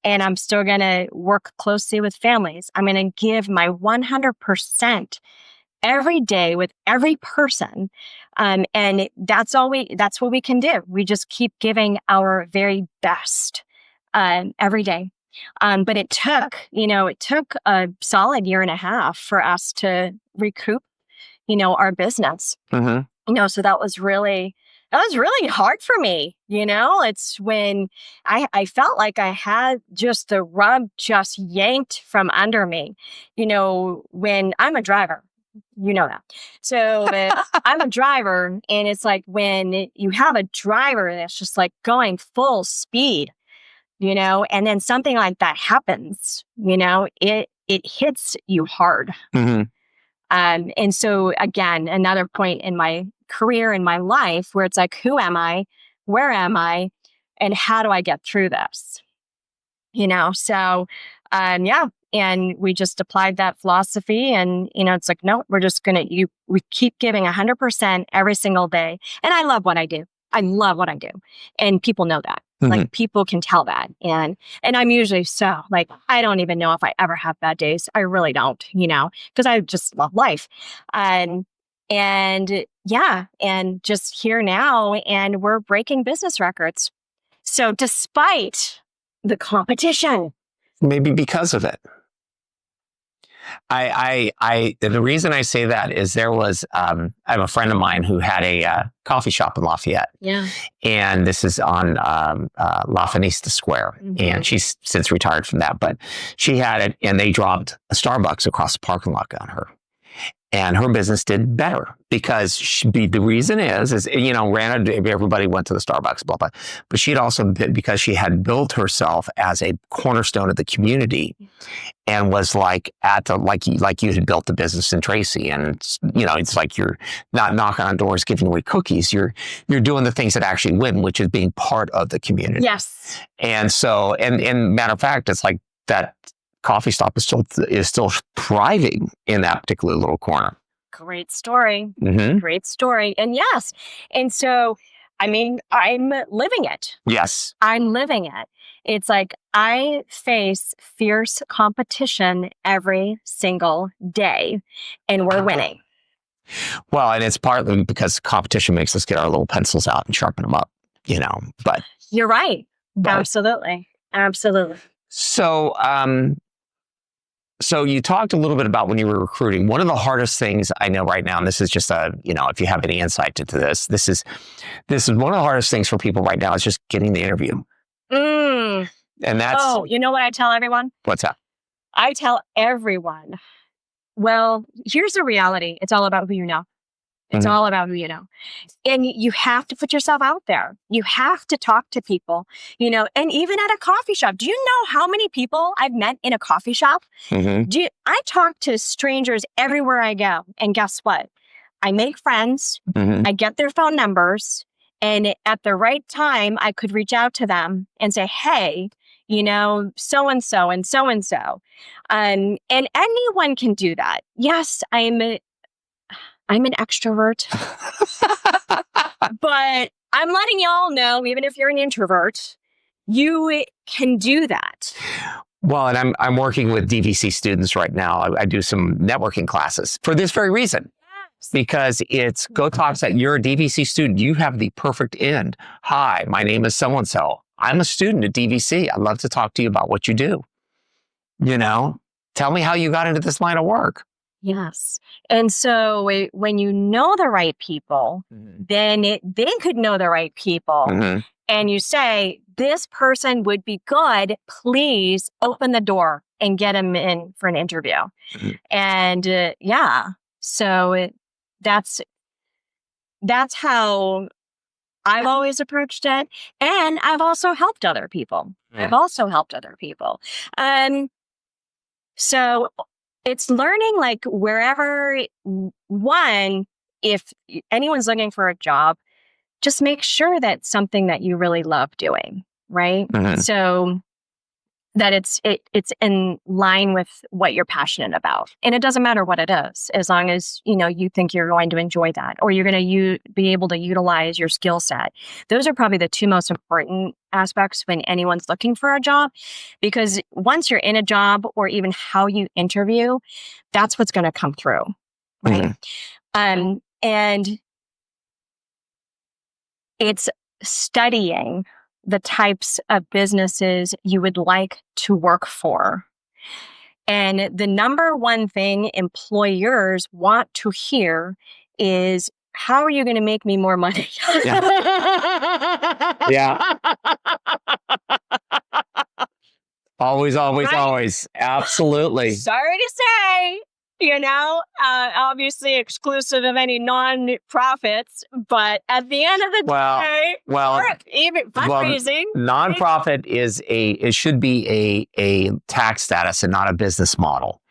And I'm still going to work closely with families. I'm going to give my 100% every day with every person. And that's what we can do. We just keep giving our very best every day. But it took a solid year and a half for us to recoup, our business. Mhm. So that was really hard for me. It's when I felt like I had just the rug just yanked from under me, when I'm a driver. You know that. So I'm a driver, and it's like when you have a driver that's just like going full speed, and then something like that happens, it hits you hard. Mhm. And so again, another point in my career, in my life, where it's like, who am I? Where am I? And how do I get through this? So, yeah. And we just applied that philosophy, and, it's like, no, we're just we keep giving 100% every single day. And I love what I do. I love what I do. And people know that. Mhm. Like, people can tell that. And I'm usually I don't even know if I ever have bad days. I really don't, because I just love life. And yeah, and just here now, and we're breaking business records. So despite the competition, Maybe because of it. The reason I say that is there was, I have a friend of mine who had a coffee shop in Lafayette. yeah, And this is on La Fenista Square. Mhm. And she's since retired from that, but she had it, and they dropped a Starbucks across the parking lot on her. And her business did better because the reason is, everybody went to the Starbucks, blah, blah. But she'd also, because she had built herself as a cornerstone of the community, and was like like you had built the business in Tracy. And, it's like you're not knocking on doors, giving away cookies. You're doing the things that actually win, which is being part of the community. yes, And so, and matter of fact, it's like that coffee stop is still thriving in that particular little corner. great story. Mm-hmm. Great story. And yes. And so, I'm living it. Yes. I'm living it. It's like I face fierce competition every single day, and we're winning. Well, and it's partly because competition makes us get our little pencils out and sharpen them up, but. You're right. But, Absolutely. Absolutely. So you talked a little bit about when you were recruiting. One of the hardest things I know right now, and this is just if you have any insight into this is one of the hardest things for people right now is just getting the interview. Mm. And that's, you know what I tell everyone? what's that? I tell everyone, well, here's the reality. It's all about who you know. It's all about who you know. And you have to put yourself out there. You have to talk to people, and even at a coffee shop. Do you know how many people I've met in a coffee shop? I talk to strangers everywhere I go. And guess what? I make friends. I get their phone numbers. And at the right time, I could reach out to them and say, hey, so-and-so and so-and-so. And anyone can do that. Yes, I'm an extrovert, but I'm letting y'all know, even if you're an introvert, you can do that. Well, and I'm working with DVC students right now. I do some networking classes for this very reason. Because it's go talk that you're a DVC student. You have the perfect end. Hi, my name is so-and-so. I'm a student at DVC. I'd love to talk to you about what you do. Tell me how you got into this line of work. Yes. And so when you know the right people, then they could know the right people. And you say, this person would be good. Please open the door and get them in for an interview. And so that's how I've always approached it. And I've also helped other people. So it's learning like wherever, if anyone's looking for a job, just make sure that's something that you really love doing, right? So that it's in line with what you're passionate about. And it doesn't matter what it is, as long as, you think you're going to enjoy that, or you're going to be able to utilize your skill set. Those are probably the two most important aspects when anyone's looking for a job, because once you're in a job, or even how you interview, that's what's going to come through, right? And it's studying the types of businesses you would like to work for. And the number one thing employers want to hear is, how are you going to make me more money? Yeah. Always, Right? always. Absolutely. Sorry to say, obviously exclusive of any non-profits, but at the end of the day, or even fundraising. Nonprofit it should be a tax status and not a business model.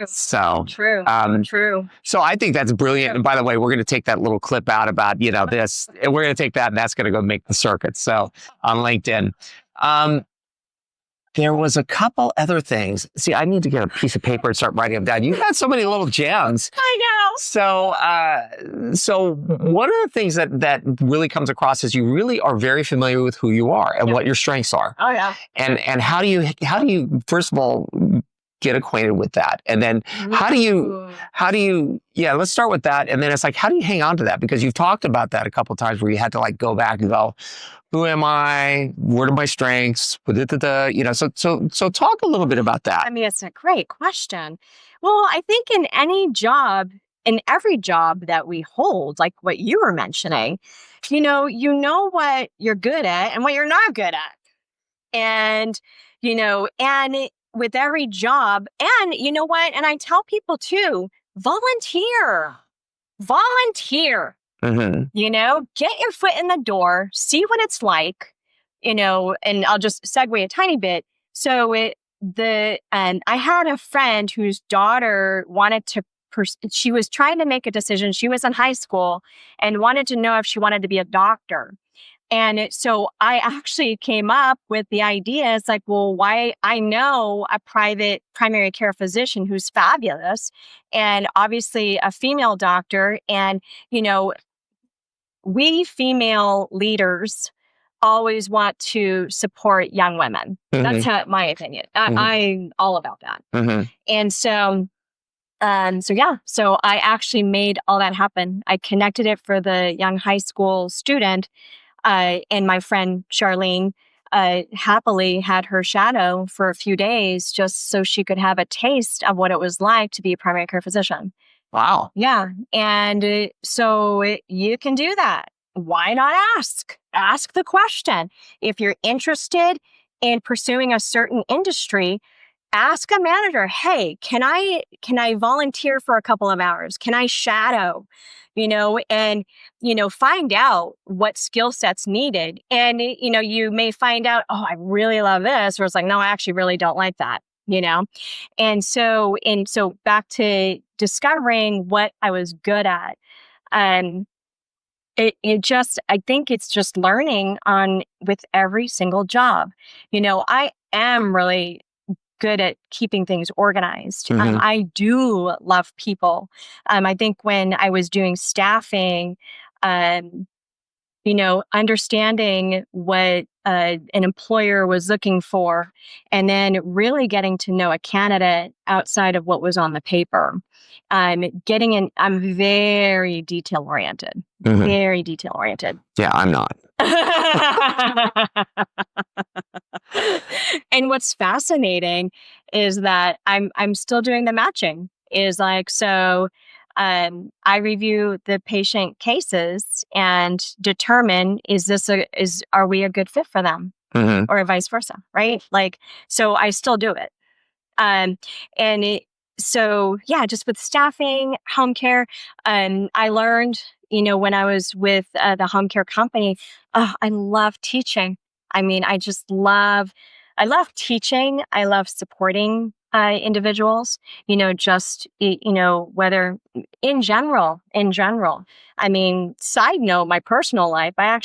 So true. So I think that's brilliant. And by the way, we're going to take that little clip out about, this, and we're going to take that, and that's going to go make the circuit. So on LinkedIn. There was a couple other things. See, I need to get a piece of paper and start writing them down. You've got so many little gems. I know. So one of the things that really comes across is you really are very familiar with who you are and what your strengths are. Oh yeah. And how do you first of all get acquainted with that, and then how do you let's start with that, and then it's like, how do you hang on to that? Because you've talked about that a couple of times where you had to like go back and go, who am I? What are my strengths? So talk a little bit about that. I mean, it's a great question. Well, I think in every job that we hold, like what you were mentioning, you know what you're good at and what you're not good at. And, with every job, and you know what? And I tell people too, volunteer. Get your foot in the door, see what it's like, and I'll just segue a tiny bit. So I had a friend whose daughter wanted to, she was trying to make a decision. She was in high school and wanted to know if she wanted to be a doctor. And so I actually came up with the idea. It's like, well, why? I know a private primary care physician who's fabulous, and obviously a female doctor. And, we female leaders always want to support young women. That's my opinion. I'm all about that. And so I actually made all that happen. I connected it for the young high school student. And my friend Charlene happily had her shadow for a few days just so she could have a taste of what it was like to be a primary care physician. Wow. Yeah. And so you can do that. Why not ask? Ask the question. If you're interested in pursuing a certain industry, ask a manager, hey, can I volunteer for a couple of hours? Can I shadow? And, find out what skill sets needed. And, you may find out, oh, I really love this. Or it's like, no, I actually really don't like that, And so back to discovering what I was good at. I think it's just learning with every single job. I am really good at keeping things organized. Mhm. I do love people. I think when I was doing staffing, understanding what an employer was looking for, and then really getting to know a candidate outside of what was on the paper. I'm very detail oriented, Mhm. very detail oriented. Yeah, I'm not. And what's fascinating is that I'm still doing the matching. Is like, so I review the patient cases and determine, are we a good fit for them, Mhm. or vice versa, right? Like, so I still do it. And so yeah, just with staffing, home care, I learned, when I was with the home care company, I love teaching. I mean, I love teaching. I love supporting individuals, whether in general. I mean, side note, my personal life, I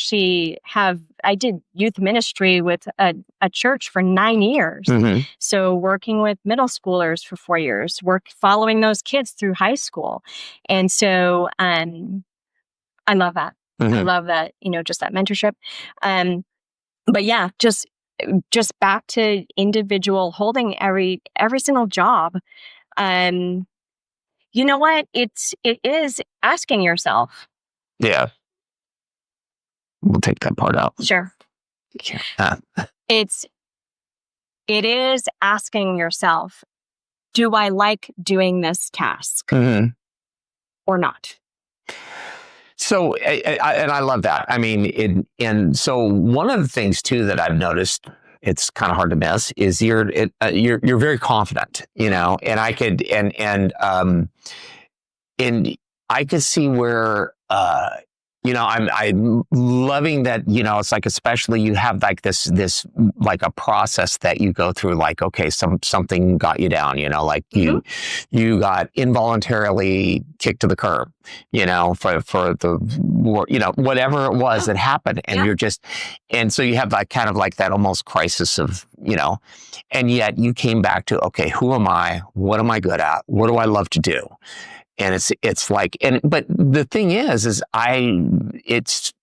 did youth ministry with a church for 9 years. Mhm. So working with middle schoolers for 4 years, following those kids through high school. And so, I love that. I Mhm. love that, just that mentorship. But yeah, just back to individual holding every single job. You know what? It is asking yourself. Yeah. We'll take that part out. Sure. Uh, It is asking yourself, do I like doing this task mhm. or not? So, and I love that. I mean, and so one of the things too that I've noticed, it's kind of hard to miss, is you're very confident, and I could see where, I'm loving that, it's like, especially you have like this like a process that you go through, like, okay, something got you down, like you got involuntarily kicked to the curb, for the, whatever it was that happened. And Yeah. and so you have like kind of like that almost crisis of, and yet you came back to, okay, who am I? What am I good at? What do I love to do? And it's like, but the thing is it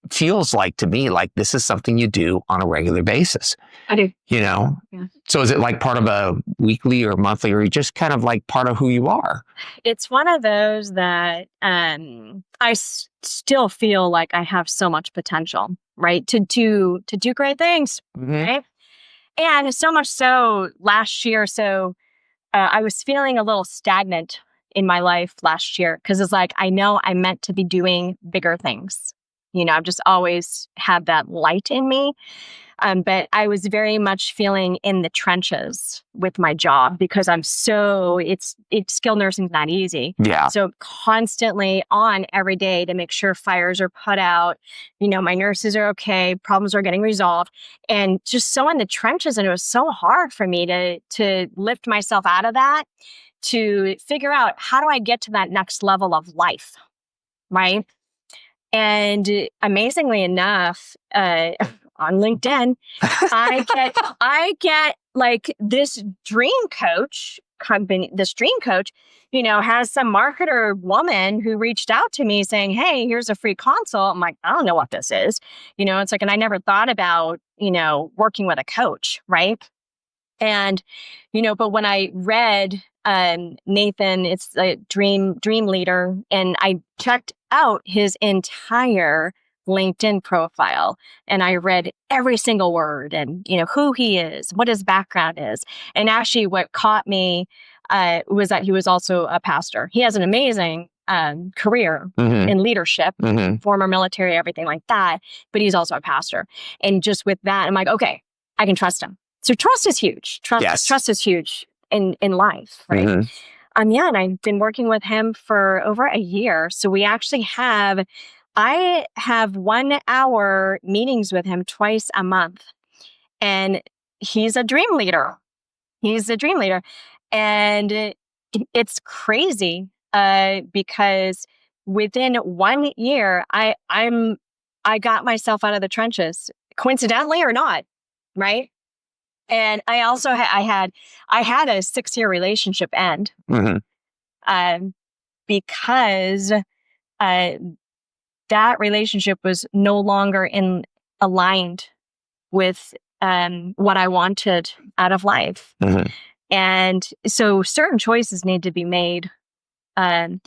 feels like to me, like this is something you do on a regular basis, I do. Yeah. So is it like part of a weekly or monthly, or just kind of like part of who you are? It's one of those that still feel like I have so much potential, right? To do great things, Mhm. right? And so much so last year, I was feeling a little stagnant in my life last year, because it's like, I know I'm meant to be doing bigger things. I've just always had that light in me. But I was very much feeling in the trenches with my job, because it's skilled nursing is not easy. Yeah. So constantly on every day to make sure fires are put out, my nurses are okay, problems are getting resolved, and just so in the trenches. And it was so hard for me to lift myself out of that, to figure out, how do I get to that next level of life, right? And amazingly enough, on LinkedIn, I get like this dream coach company. This dream coach, has some marketer woman who reached out to me saying, "Hey, here's a free consult." I'm like, I don't know what this is. It's like, and I never thought about, working with a coach, right? And, but when I read Nathan, it's a dream leader, and I checked out his entire LinkedIn profile, and I read every single word, and who he is, what his background is. And actually what caught me was that he was also a pastor. He has an amazing career Mhm. in leadership, Mhm. former military, everything like that, but he's also a pastor. And just with that, I'm like, okay, I can trust him. So trust is huge. Yes. Trust is huge. in life, right? Mm-hmm. Yeah, and I've been working with him for over a year. So we actually I have 1 hour meetings with him twice a month. And he's a dream leader. He's a dream leader. And it's crazy because within 1 year, I got myself out of the trenches, coincidentally or not, right? And I also I had a 6-year relationship end because that relationship was no longer aligned with what I wanted out of life. And so certain choices need to be made. And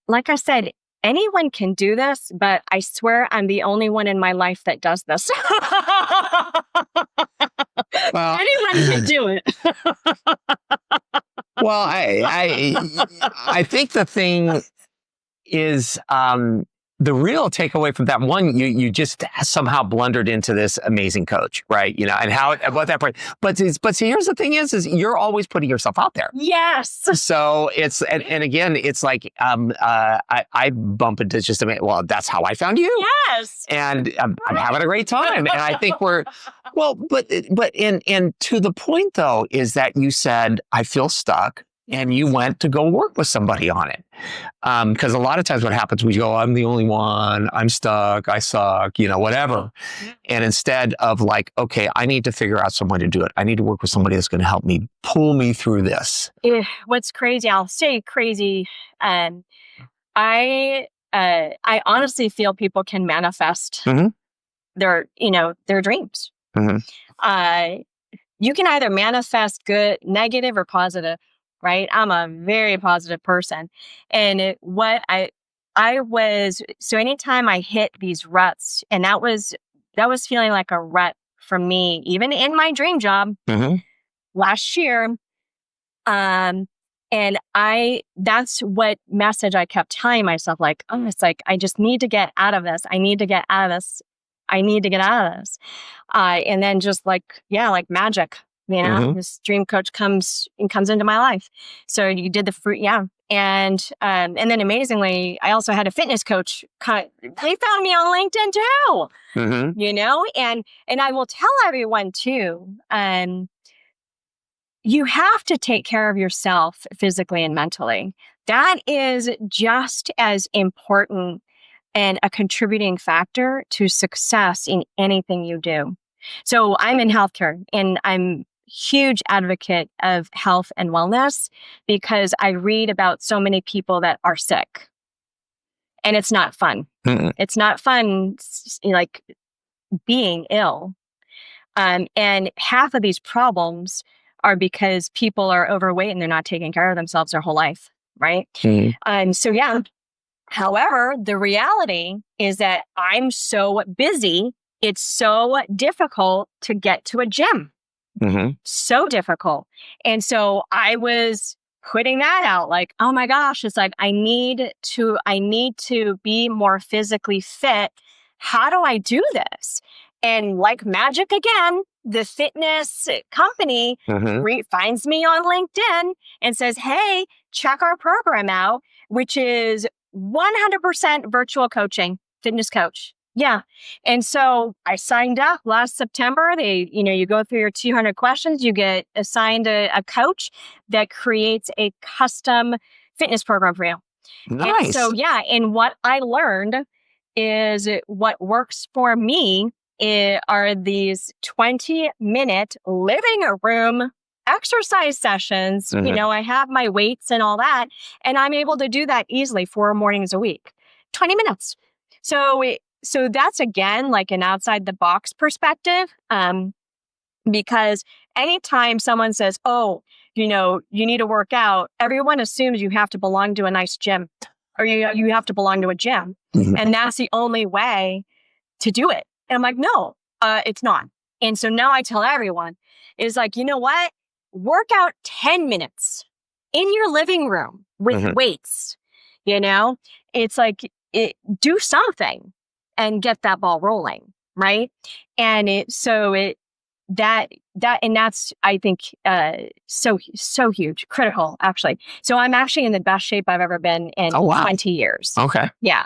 like I said, anyone can do this, but I swear I'm the only one in my life that does this. Well, anyone can do it. well, I think the thing is, the real takeaway from that one, you just somehow blundered into this amazing coach, right? You know, and about that part. But see, here's the thing is you're always putting yourself out there. Yes. So it's, and again, it's like, I bump into just well, that's how I found you. Yes. And I'm having a great time. And I think we're, well, but to the point though, is that you said, I feel stuck. And you went to go work with somebody on it. Because a lot of times what happens, we go, I'm the only one, I'm stuck, I suck, you know, whatever. And instead of like, okay, I need to figure out someone to do it. I need to work with somebody that's going to help me pull me through this. What's crazy, I'll say crazy. I honestly feel people can manifest their dreams. You can either manifest good, negative, or positive. Right? I'm a very positive person. And so anytime I hit these ruts, and that was feeling like a rut for me, even in my dream job last year. And that's what message I kept telling myself, like, oh, it's like, I just need to get out of this. I need to get out of this. I need to get out of this. And then just like magic. You know, this dream coach comes into my life. So you did the fruit, yeah. And then amazingly, I also had a fitness coach. They found me on LinkedIn too. You know, and I will tell everyone too. You have to take care of yourself physically and mentally. That is just as important and a contributing factor to success in anything you do. So I'm in healthcare, and I'm huge advocate of health and wellness because I read about so many people that are sick, and it's not fun. It's not fun, like being ill. And half of these problems are because people are overweight and they're not taking care of themselves their whole life, right? So yeah. However, the reality is that I'm so busy, it's so difficult to get to a gym. So difficult. And so I was putting that out like, oh my gosh, it's like, I need to be more physically fit. How do I do this? And like magic again, the fitness company finds me on LinkedIn and says, hey, check our program out, which is 100% virtual coaching, fitness coach. Yeah. And so I signed up last September. You go through your 200 questions, you get assigned a coach that creates a custom fitness program for you. Nice. And so, yeah. And what I learned is what works for me are these 20-minute living room exercise sessions. You know, I have my weights and all that, and I'm able to do that easily 4 mornings a week, 20 minutes. So that's, again, like an outside the box perspective, because anytime someone says, oh, you need to work out, everyone assumes you have to belong to a nice gym, or you have to belong to a gym. And that's the only way to do it. And I'm like, no, it's not. And so now I tell everyone, it's like, you know what? Work out 10 minutes in your living room with weights. It's like, do something and get that ball rolling, right? And that's, I think, so huge, critical, actually. So I'm actually in the best shape I've ever been in 20 years. Okay. Yeah.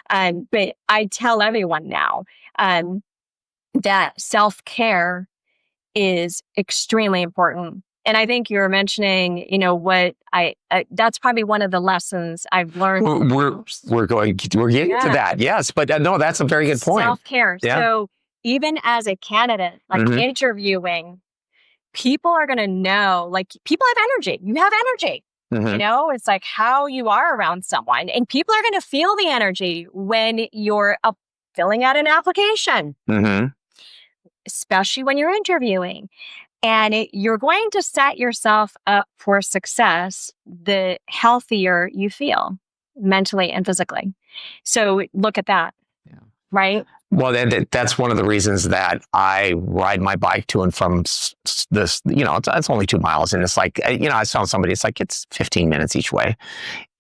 But I tell everyone now that self-care is extremely important. And I think you were mentioning, what that's probably one of the lessons I've learned. We're getting to that. Yes. But no, that's a very good point. Self-care. Yeah. So even as a candidate, like interviewing, people are going to know, like, people have energy. You have energy. It's like how you are around someone, and people are going to feel the energy when you're filling out an application, especially when you're interviewing. And you're going to set yourself up for success the healthier you feel mentally and physically. So look at that, right? Well, that's one of the reasons that I ride my bike to and from this, it's only 2 miles. And it's like, I saw somebody, it's like, it's 15 minutes each way.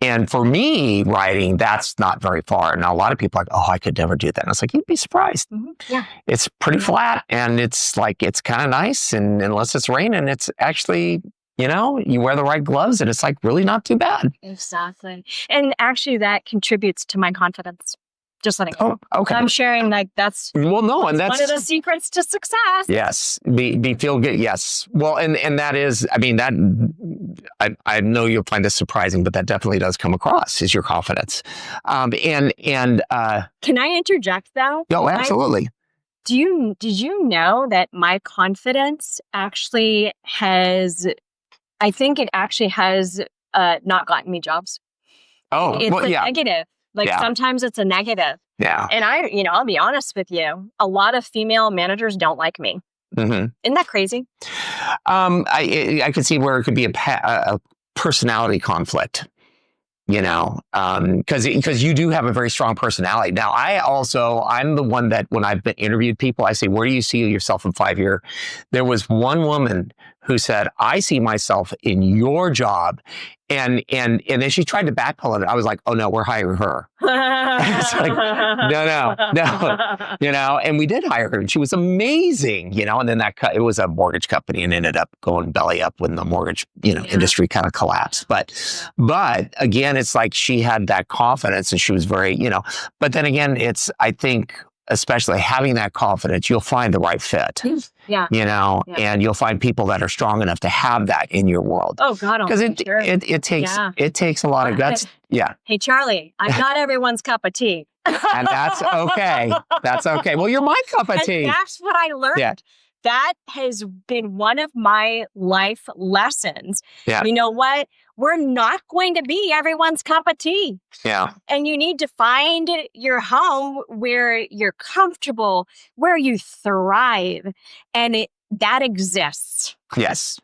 And for me, riding, that's not very far. Now, a lot of people are like, oh, I could never do that. And it's like, you'd be surprised. Yeah. It's pretty flat, and it's kind of nice. And unless it's raining, it's actually, you wear the right gloves, and it's like really not too bad. Exactly. And actually that contributes to my confidence. Just letting go. Oh, okay. I'm sharing, like, that's and that's one of the secrets to success. Yes, be feel good. Yes, well, and that is, I mean, that I know you'll find this surprising, but that definitely does come across is your confidence. And can I interject though? No, absolutely. Did you know that my confidence actually has? I think it actually has not gotten me jobs. Oh, it's negative. Like sometimes it's a negative. Yeah. And I'll be honest with you, a lot of female managers don't like me. Isn't that crazy? I could see where it could be a personality conflict, because you do have a very strong personality. Now, I'm the one that when I've been interviewed people, I say, where do you see yourself in 5 years? There was one woman who said, I see myself in your job. And then she tried to backpedal it. I was like, oh no, we're hiring her. It's like, no, and we did hire her, and she was amazing, and then it was a mortgage company and ended up going belly up when the mortgage, industry kind of collapsed. But again, it's like she had that confidence, and she was very, but then again, I think, especially having that confidence, you'll find the right fit. Yeah. And you'll find people that are strong enough to have that in your world. Oh God. Because it takes a lot of guts. Yeah. Hey, Charlie, I'm not everyone's cup of tea. And that's okay. That's okay. Well, you're my cup of tea. And that's what I learned. Yeah. That has been one of my life lessons. Yeah. You know what? We're not going to be everyone's cup of tea. Yeah. And you need to find your home where you're comfortable, where you thrive. And that exists. Yes.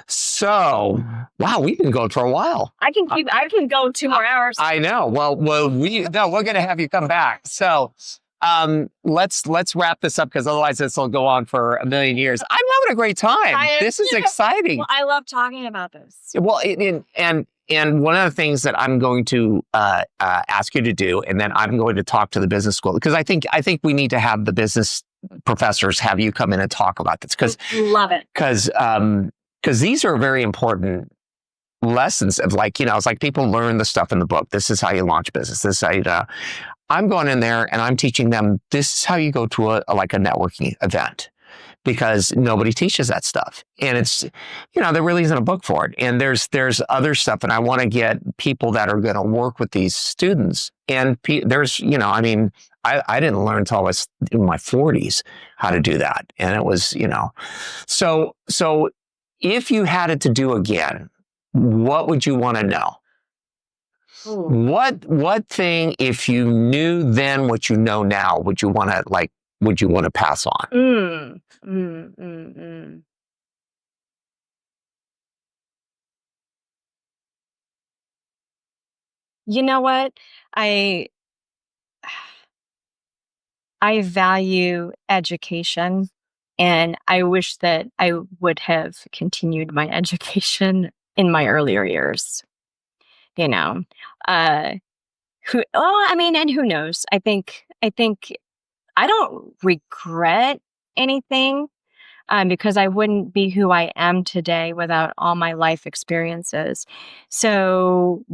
So, wow, we've been going for a while. I can go 2 more hours. I know. Well, we're going to have you come back. So, let's wrap this up, because otherwise this will go on for a million years. I'm having a great time. This is exciting. Well, I love talking about this. Well, and one of the things that I'm going to ask you to do, and then I'm going to talk to the business school, because I think we need to have the business professors have you come in and talk about this, because love it. Because these are very important lessons of, like, it's like people learn the stuff in the book. This is how you launch business. This is how you I'm going in there and I'm teaching them, this is how you go to a networking event, because nobody teaches that stuff. And it's, there really isn't a book for it. And there's other stuff. And I want to get people that are going to work with these students. And there's, I didn't learn until I was in my 40s how to do that. And it was, so if you had it to do again, what would you want to know? Ooh. What thing, if you knew then what you know now, would you want to pass on? You know what? I value education, and I wish that I would have continued my education in my earlier years. And who knows? I think I don't regret anything. because I wouldn't be who I am today without all my life experiences. So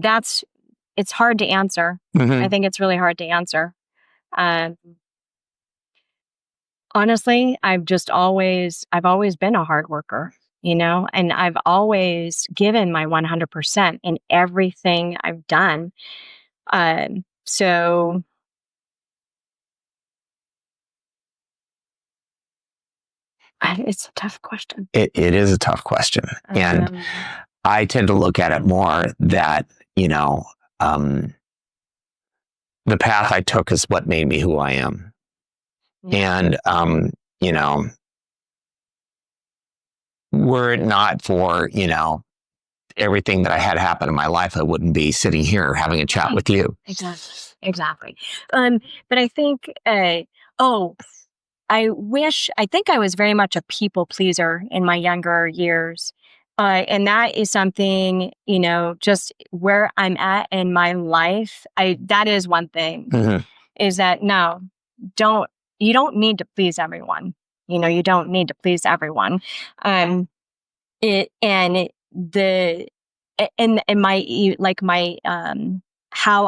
it's hard to answer. I think it's really hard to answer. Honestly, I've always been a hard worker, and I've always given my 100% in everything I've done. So it's a tough question. It is a tough question. And I tend to look at it more that, the path I took is what made me who I am. And, were it not for, everything that I had happen in my life, I wouldn't be sitting here having a chat with you. Exactly. But I think, I think I was very much a people pleaser in my younger years. And that is something, just where I'm at in my life. That is one thing is that you don't need to please everyone. You don't need to please everyone. How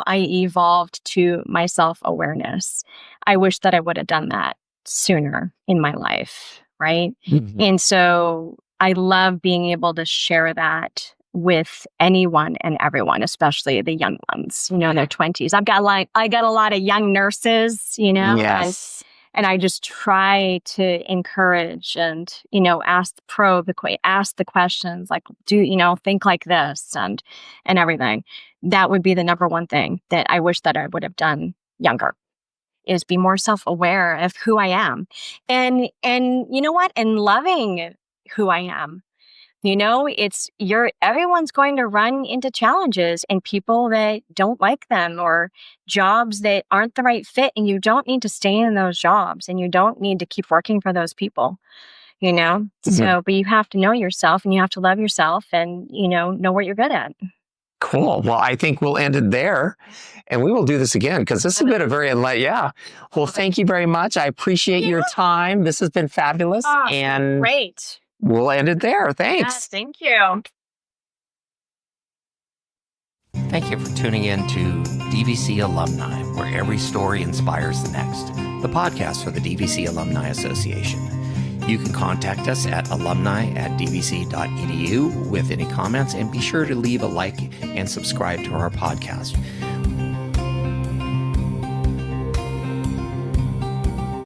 I evolved to my self-awareness. I wish that I would have done that sooner in my life, right? And so I love being able to share that with anyone and everyone, especially the young ones, in their 20s. I got a lot of young nurses, Yes. and I just try to encourage and, ask the questions, like, think like this and everything. That would be the number one thing that I wish that I would have done younger, is be more self-aware of who I am. And you know what? And loving who I am. Everyone's going to run into challenges and people that don't like them or jobs that aren't the right fit. And you don't need to stay in those jobs and you don't need to keep working for those people, So, but you have to know yourself and you have to love yourself and, know what you're good at. Cool. Well, I think we'll end it there and we will do this again because this has been a very enlightening. Yeah. Well, thank you very much. I appreciate your time. This has been fabulous. And great. We'll end it there. Thanks. Yes, thank you. Thank you for tuning in to DVC Alumni, where every story inspires the next, the podcast for the DVC Alumni Association. You can contact us at alumni@dvc.edu with any comments, and be sure to leave a like and subscribe to our podcast.